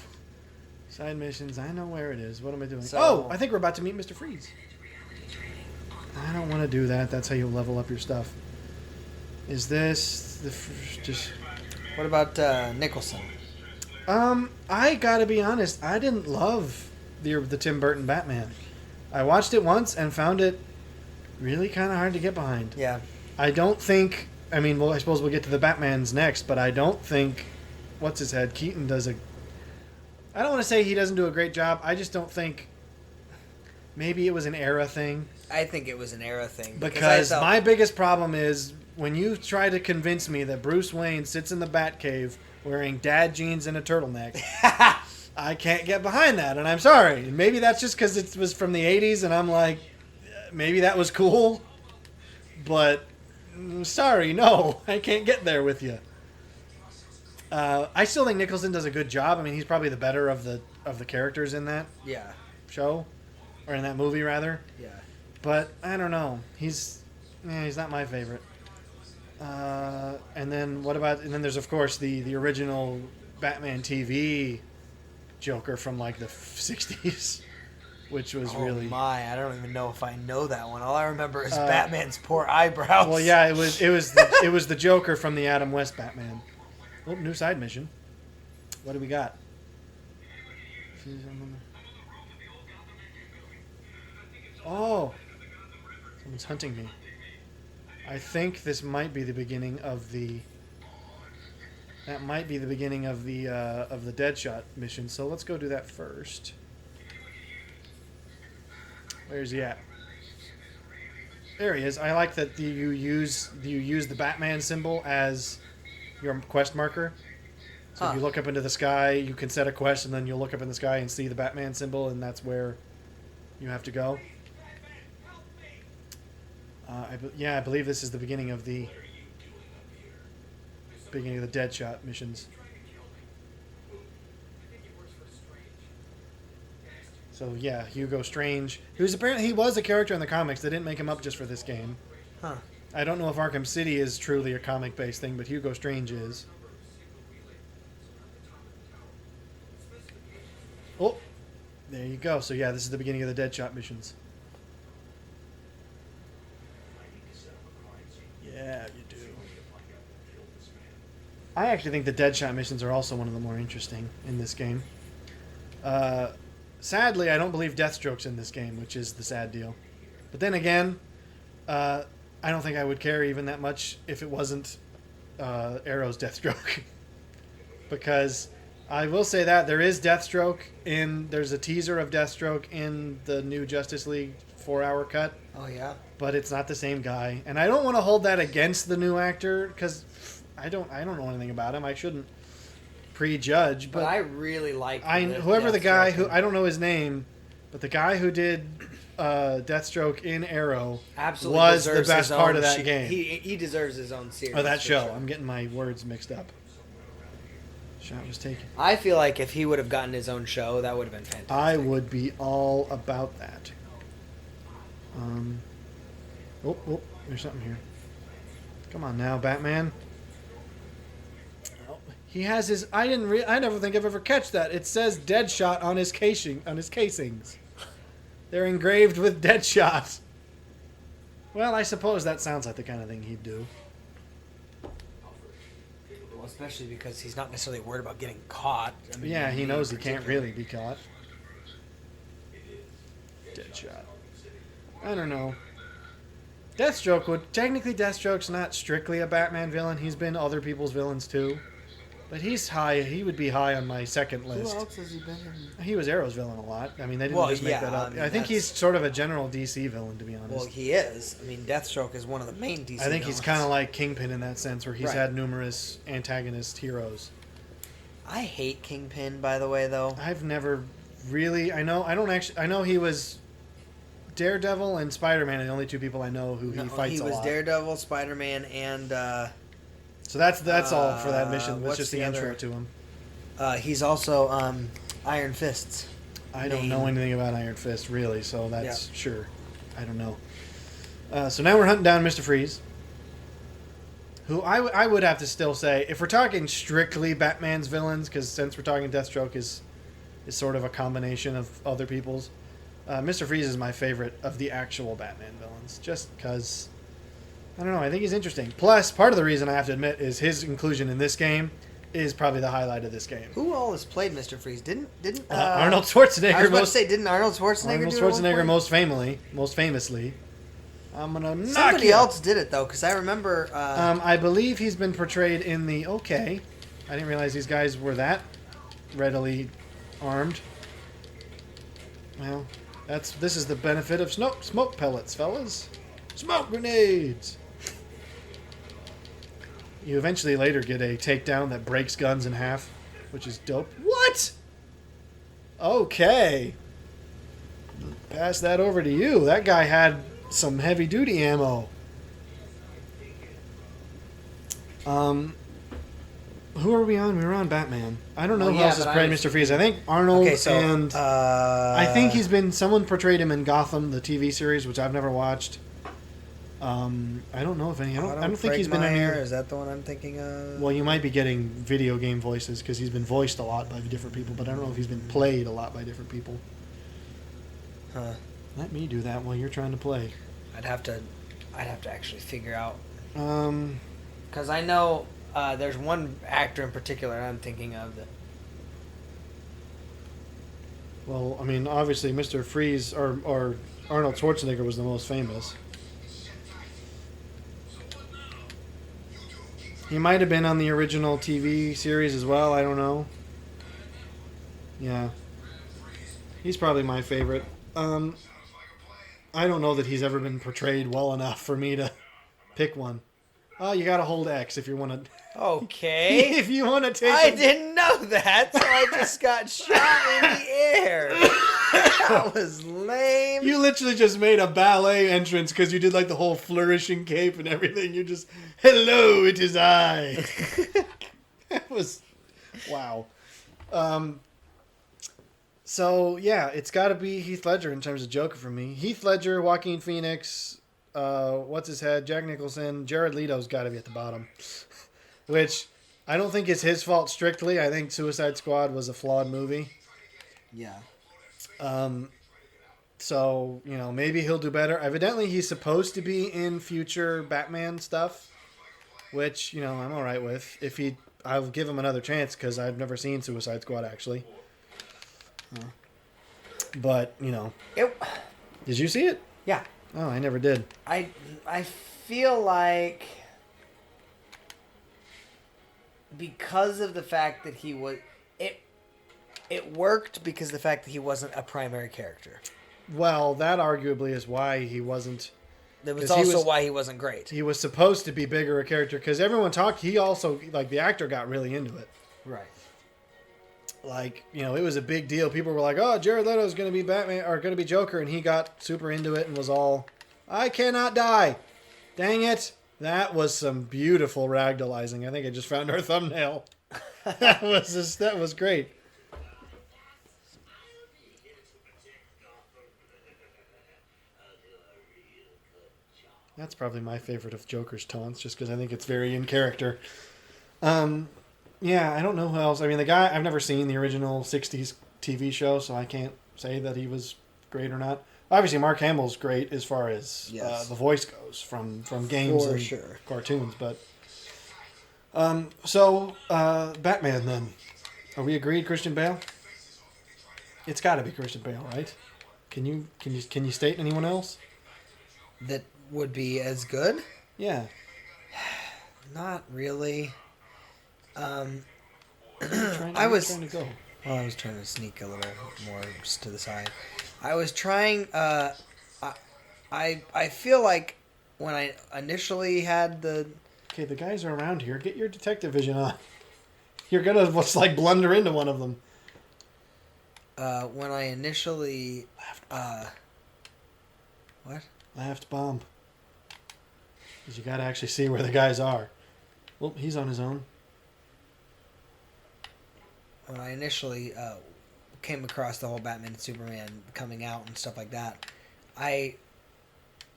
Side missions, I know where it is. What am I doing? I think we're about to meet Mr. Freeze. I don't want to do that. That's how you level up your stuff. Is this just... What about Nicholson? I gotta be honest. I didn't love the Tim Burton Batman. I watched it once and found it really kind of hard to get behind. Yeah. I don't think... I mean, well, I suppose we'll get to the Batmans next, but I don't think... What's his head? Keaton does a... I don't want to say he doesn't do a great job. I just don't think... Maybe it was an era thing. I think it was an era thing. Because my biggest problem is when you try to convince me that Bruce Wayne sits in the Batcave wearing dad jeans and a turtleneck, I can't get behind that, and I'm sorry. And maybe that's just because it was from the 80s, and I'm like, maybe that was cool, but sorry, no, I can't get there with you. I still think Nicholson does a good job. I mean, he's probably the better of the characters in that show, or in that movie rather. Yeah. But I don't know. He's not my favorite. And then what about? And then there's of course the original Batman TV Joker from like the 60s, which was really. Oh my! I don't even know if I know that one. All I remember is Batman's poor eyebrows. Well, yeah, it was the Joker from the Adam West Batman. Oh, new side mission. What do we got? Oh, someone's hunting me. I think this might be the beginning of the. That might be the beginning of the Deadshot mission. So let's go do that first. Where's he at? There he is. I like that you use the Batman symbol as your quest marker. So if you look up into the sky, you can set a quest, and then you'll look up in the sky and see the Batman symbol, and that's where you have to go. I believe this is the beginning of the Deadshot missions. So yeah, Hugo Strange, he was a character in the comics. They didn't make him up just for this game. Huh. I don't know if Arkham City is truly a comic-based thing, but Hugo Strange is. Oh, there you go. So yeah, this is the beginning of the Deadshot missions. Yeah, you do. I actually think the Deadshot missions are also one of the more interesting in this game. Sadly, I don't believe Deathstroke's in this game, which is the sad deal. But then again, I don't think I would care even that much if it wasn't Arrow's Deathstroke. Because I will say that there is Deathstroke there's a teaser of Deathstroke in the new Justice League 4-hour cut. Oh yeah. But it's not the same guy, and I don't want to hold that against the new actor because I don't know anything about him. I shouldn't prejudge, But I really like whoever the guy who I don't know his name, but the guy who did Deathstroke in Arrow absolutely was the deserves best his part own of that se- game. He deserves his own series. Or that for show. sure. I'm getting my words mixed up. Shot was taken. I feel like if he would have gotten his own show, that would have been fantastic. I would be all about that. Oh, there's something here. Come on now, Batman. He has his. I never think I've ever catch that. It says Deadshot on his casings. They're engraved with Deadshot. Well, I suppose that sounds like the kind of thing he'd do. Well, especially because he's not necessarily worried about getting caught. I mean, Yeah, he me knows he in can't particular. really be caught. Deadshot. I don't know. Deathstroke's not strictly a Batman villain. He's been other people's villains too. But he's high. He would be high on my second list. Who else has he been in? He was Arrow's villain a lot. I mean, they didn't Well, just make yeah, that up. I mean, I think he's that's- sort of a general DC villain, to be honest. Well, he is. I mean, Deathstroke is one of the main DC I think he's villains. kind of like Kingpin in that sense, where he's Right. had numerous antagonist heroes. I hate Kingpin, by the way, though. I've never really. I know he was Daredevil and Spider-Man are the only two people I know who he fights he a was lot. Daredevil, Spider-Man, and So that's all for that mission. That's what's just the the intro other- to him. he's also Iron Fists. I don't know anything about Iron Fist really, so that's sure. I don't know. So now we're hunting down Mr. Freeze, who I would have to still say, if we're talking strictly Batman's villains, because since we're talking Deathstroke is sort of a combination of other people's. Mr. Freeze is my favorite of the actual Batman villains, just because, I don't know, I think he's interesting. Plus, part of the reason I have to admit is his inclusion in this game is probably the highlight of this game. Who all has played Mr. Freeze? Didn't Arnold Schwarzenegger. I was about to say, didn't Arnold Schwarzenegger Arnold do it at one Schwarzenegger point? most famously. I'm gonna knock Somebody you. else did it though, because I remember. I believe he's been portrayed in the. Okay, I didn't realize these guys were that readily armed. Well, this is the benefit of smoke pellets, fellas. Smoke grenades. You eventually later get a takedown that breaks guns in half, which is dope. What? Okay. Pass that over to you. That guy had some heavy duty ammo. Who are we on? We were on Batman. I don't know Well, who yeah, else has but played Mr. Freeze. I think Arnold okay, so and I think someone portrayed him in Gotham, the TV series, which I've never watched. I don't know if any. I don't think he's been in here. here. Is that the one I'm thinking of? Well, you might be getting video game voices because he's been voiced a lot by different people, but I don't know if he's been played a lot by different people. Huh. Let me do that while you're trying to play. I'd have to actually figure out, Um, because I know there's one actor in particular I'm thinking of that. well, I mean, obviously, Mr. Freeze or Arnold Schwarzenegger was the most famous. He might have been on the original TV series as well. I don't know. Yeah, he's probably my favorite. I don't know that he's ever been portrayed well enough for me to pick one. Oh, you gotta hold X if you want to. Okay. If you want to take. I didn't know that, so I just got shot in the air. That was lame. You literally just made a ballet entrance because you did like the whole flourishing cape and everything. You just, hello, it is I. That was, wow. So yeah, it's got to be Heath Ledger in terms of Joker for me. Heath Ledger, Joaquin Phoenix, what's his head, Jack Nicholson, Jared Leto's got to be at the bottom. Which I don't think is his fault strictly. I think Suicide Squad was a flawed movie. Yeah. So, you know, maybe he'll do better. Evidently, he's supposed to be in future Batman stuff, which, you know, I'm all right with. I'll give him another chance because I've never seen Suicide Squad, actually. But, you know. Did you see it? Yeah. Oh, I never did. I feel like because of the fact that he was it worked because of the fact that he wasn't a primary character. Well, that arguably is why he wasn't. That was 'Cause he also was- why he wasn't great. He was supposed to be bigger a character because everyone talked. He also, like, the actor got really into it. Right. like, you know, it was a big deal. People were like, "Oh, Jared Leto's going to be Batman or going to be Joker," and he got super into it and was all, "I cannot die." Dang it. That was some beautiful ragdollizing. I think I just found our thumbnail. that was great. That's probably my favorite of Joker's taunts, just because I think it's very in character. Yeah, I don't know who else. I mean, the guy, I've never seen the original 60s TV show, so I can't say that he was great or not. Obviously, Mark Hamill's great as far as the voice goes from games For and sure. cartoons. But so Batman then. Are we agreed, Christian Bale? It's got to be Christian Bale, right? Can you state anyone else? That would be as good? Yeah. Not really. I was trying to go. Well, I was trying to sneak a little more just to the side. I was trying. I feel like when I initially had the. Okay, the guys are around here. Get your detective vision on. You're gonna just like blunder into one of them. When I initially. What? Laughed bomb. Because you gotta actually see where the guys are. Well, he's on his own. When I initially came across the whole Batman and Superman coming out and stuff like that, I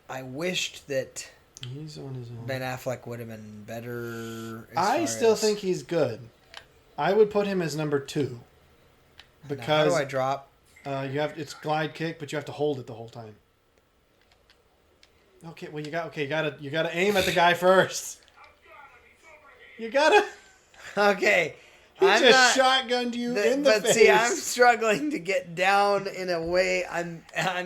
wished that He's on his own. Ben Affleck would have been better. I still think he's good. I would put him as number 2. Because how do I drop? it's glide kick, but you have to hold it the whole time. Okay, well you gotta aim at the guy first. You gotta. Okay. He I'm just not, shotgunned you in the but face. see, I'm struggling to get down in a way. I'm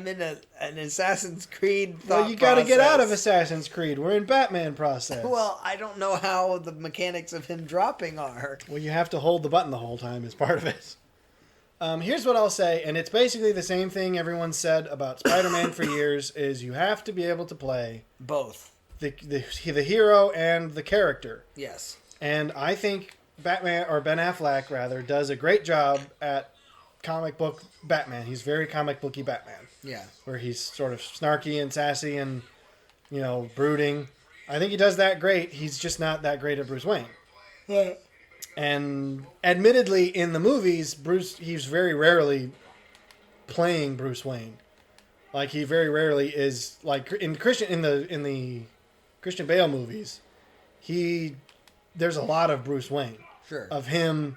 in an Assassin's Creed thought Well, you got to get out of process. Assassin's Creed. We're in Batman process. Well, I don't know how the mechanics of him dropping are. Well, you have to hold the button the whole time as part of it. Here's what I'll say, and it's basically the same thing everyone said about Spider-Man for years, is you have to be able to play Both. the hero and the character. Yes. And I think Batman, or Ben Affleck rather, does a great job at comic book Batman. He's very comic booky Batman. Yeah. Where he's sort of snarky and sassy and, you know, brooding. I think he does that great. He's just not that great at Bruce Wayne. Yeah. And admittedly, in the movies, he's very rarely playing Bruce Wayne. Like, he very rarely is, like, in the Christian Bale movies, there's a lot of Bruce Wayne. Sure. Of him,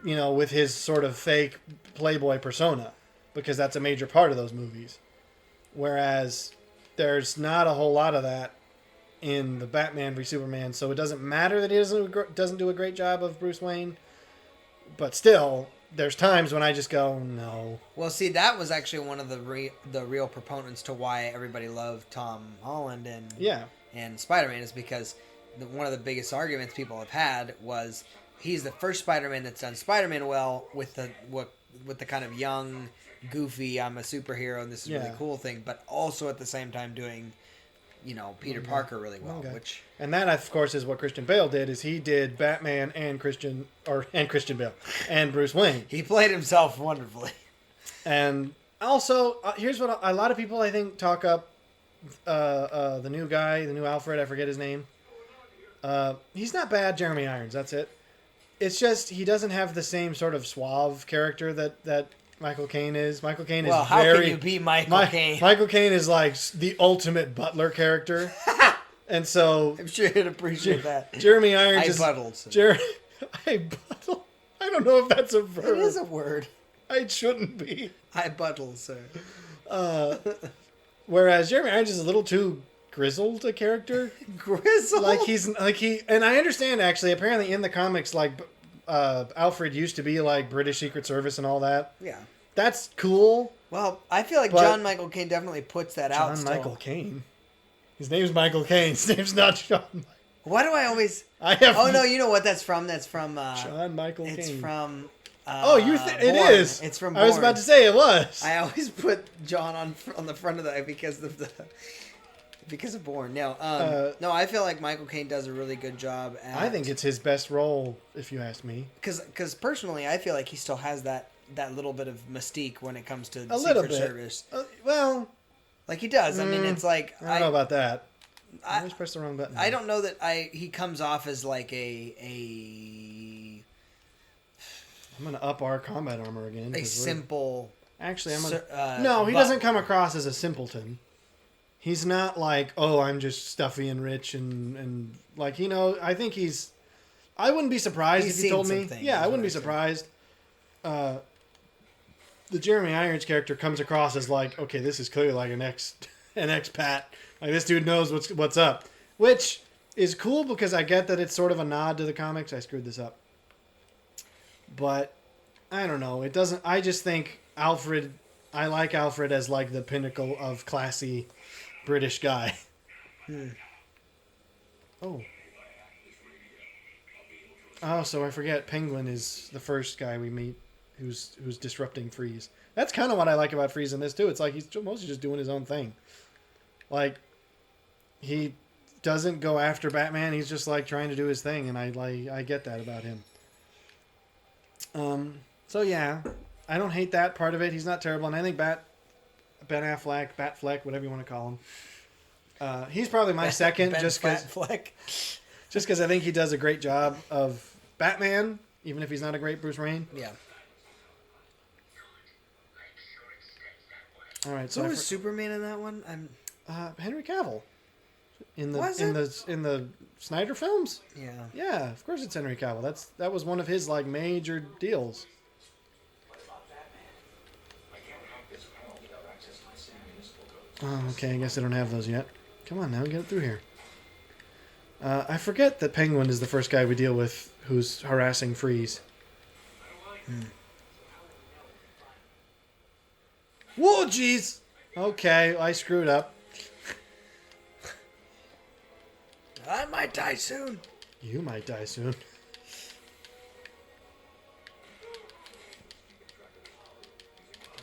you know, with his sort of fake playboy persona, because that's a major part of those movies. Whereas there's not a whole lot of that in the Batman v Superman, so it doesn't matter that he doesn't do a great job of Bruce Wayne. But still, there's times when I just go, no. Well, see, that was actually one of the real proponents to why everybody loved Tom Holland and Spider-Man, is because one of the biggest arguments people have had was he's the first Spider-Man that's done Spider-Man well with the kind of young, goofy, I'm a superhero and this is really cool thing, but also at the same time doing, you know, Peter Parker really well. Okay. And that, of course, is what Christian Bale did. Is he did Batman and Christian Bale and Bruce Wayne. He played himself wonderfully. And also, here's what a lot of people I think talk up the new guy, the new Alfred. I forget his name. He's not bad, Jeremy Irons. That's it. It's just he doesn't have the same sort of suave character that Michael Caine is. Michael Caine is how can you be Michael Caine? Michael Caine is like the ultimate butler character, and so I'm sure you'd appreciate that. Jeremy Irons I buddled. I buddle. I don't know if that's a verb. It is a word. It shouldn't be. I buddle, sir. Whereas Jeremy Irons is a little too grizzled a character. Grizzled? And I understand actually, apparently in the comics, like, Alfred used to be like British Secret Service and all that. Yeah. That's cool. Well, I feel like John Michael Caine definitely puts that out. John Michael Caine. His name's Michael Caine. His name's not John. Why do I always? Oh no, you know what that's from? That's from John Michael Caine. It's from. It Bourne. is. It's from. I was Bourne. about to say it was. I always put John on the front of that because of Because of Bourne. No, I feel like Michael Caine does a really good job at... I think it's his best role, if you ask me. Because personally, I feel like he still has that little bit of mystique when it comes to A little Secret bit. Service. Well, Like, he does. I mean, it's like... I don't know about that. I I always press the wrong button. I don't know that he comes off as like a I'm going to up our combat armor again. 'cause we're- simple... Actually, I'm going Sir- to... No, he but- doesn't come across as a simpleton. He's not like, oh, I'm just stuffy and rich and like, you know, I think he's... I wouldn't be surprised He's if you told seen me. some things, Yeah, I is wouldn't be what I think. surprised. The Jeremy Irons character comes across as like, okay, this is clearly like an expat. Like, this dude knows what's up. Which is cool because I get that it's sort of a nod to the comics. I screwed this up. But, I don't know. It doesn't... I just think Alfred... I like Alfred as like the pinnacle of classy British guy. Oh. Oh, so I forget. Penguin is the first guy we meet who's disrupting Freeze. That's kind of what I like about Freeze in this too. It's like he's mostly just doing his own thing. Like, he doesn't go after Batman. He's just like trying to do his thing, and I get that about him. So yeah, I don't hate that part of it. He's not terrible, and I think Ben Affleck, Batfleck, whatever you want to call him. He's probably my second, Ben just because Fleck. I think he does a great job of Batman, even if he's not a great Bruce Wayne. Yeah. All right, So so was Superman in that one? Henry Cavill in the Was in the Snyder films. Yeah. Yeah, of course it's Henry Cavill. That was one of his like major deals. Oh, okay, I guess I don't have those yet. Come on now, get it through here. I forget that Penguin is the first guy we deal with who's harassing Freeze. Whoa, jeez! Okay, I screwed up. I might die soon. You might die soon.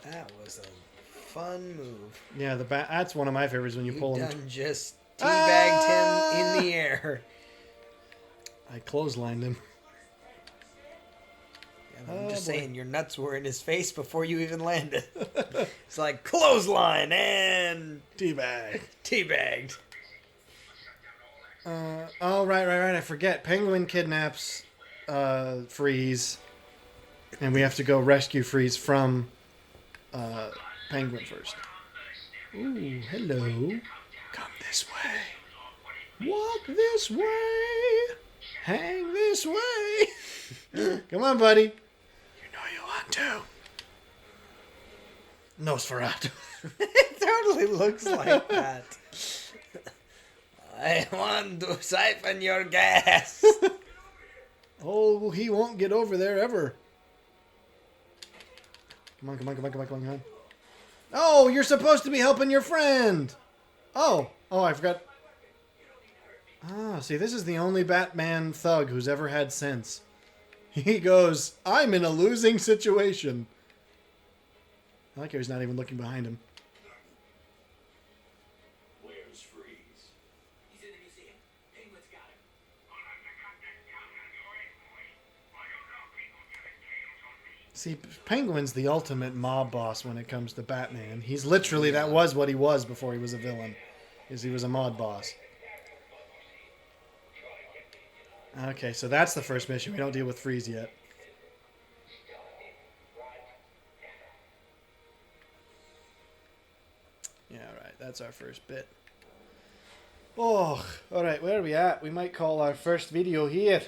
That was a fun move. Yeah, that's one of my favorites when you pull You him. done just teabagged him in the air. I clotheslined him. I'm Oh, just boy. saying, your nuts were in his face before you even landed. It's like clothesline and Teabag. teabagged. Oh, right. I forget. Penguin kidnaps Freeze, and we have to go rescue Freeze from Penguin first. Ooh, hello. Come this way. Walk this way. Hang this way. Come on, buddy. You know you want to. Nosferatu. It totally looks like that. I want to siphon your gas. Oh, he won't get over there ever. Come on. Oh, you're supposed to be helping your friend. Oh, I forgot. Ah, see, this is the only Batman thug who's ever had sense. He goes, I'm in a losing situation. I like how he's not even looking behind him. Where's Freeze? He's in the museum. Penguin's got him. See, Penguin's the ultimate mob boss when it comes to Batman. He's literally, that was what he was before he was a villain, is he was a mob boss. Okay, so that's the first mission. We don't deal with Freeze yet. Yeah, alright, that's our first bit. Oh, alright, where are we at? We might call our first video here.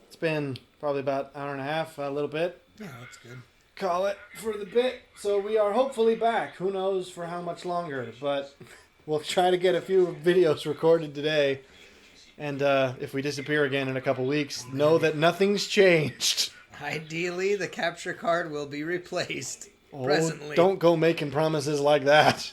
It's been probably about an hour and a half, a little bit. Yeah, that's good. Call it for the bit. So we are hopefully back. Who knows for how much longer, but we'll try to get a few videos recorded today. And if we disappear again in a couple weeks, know that nothing's changed. Ideally, the capture card will be replaced. Presently. Don't go making promises like that.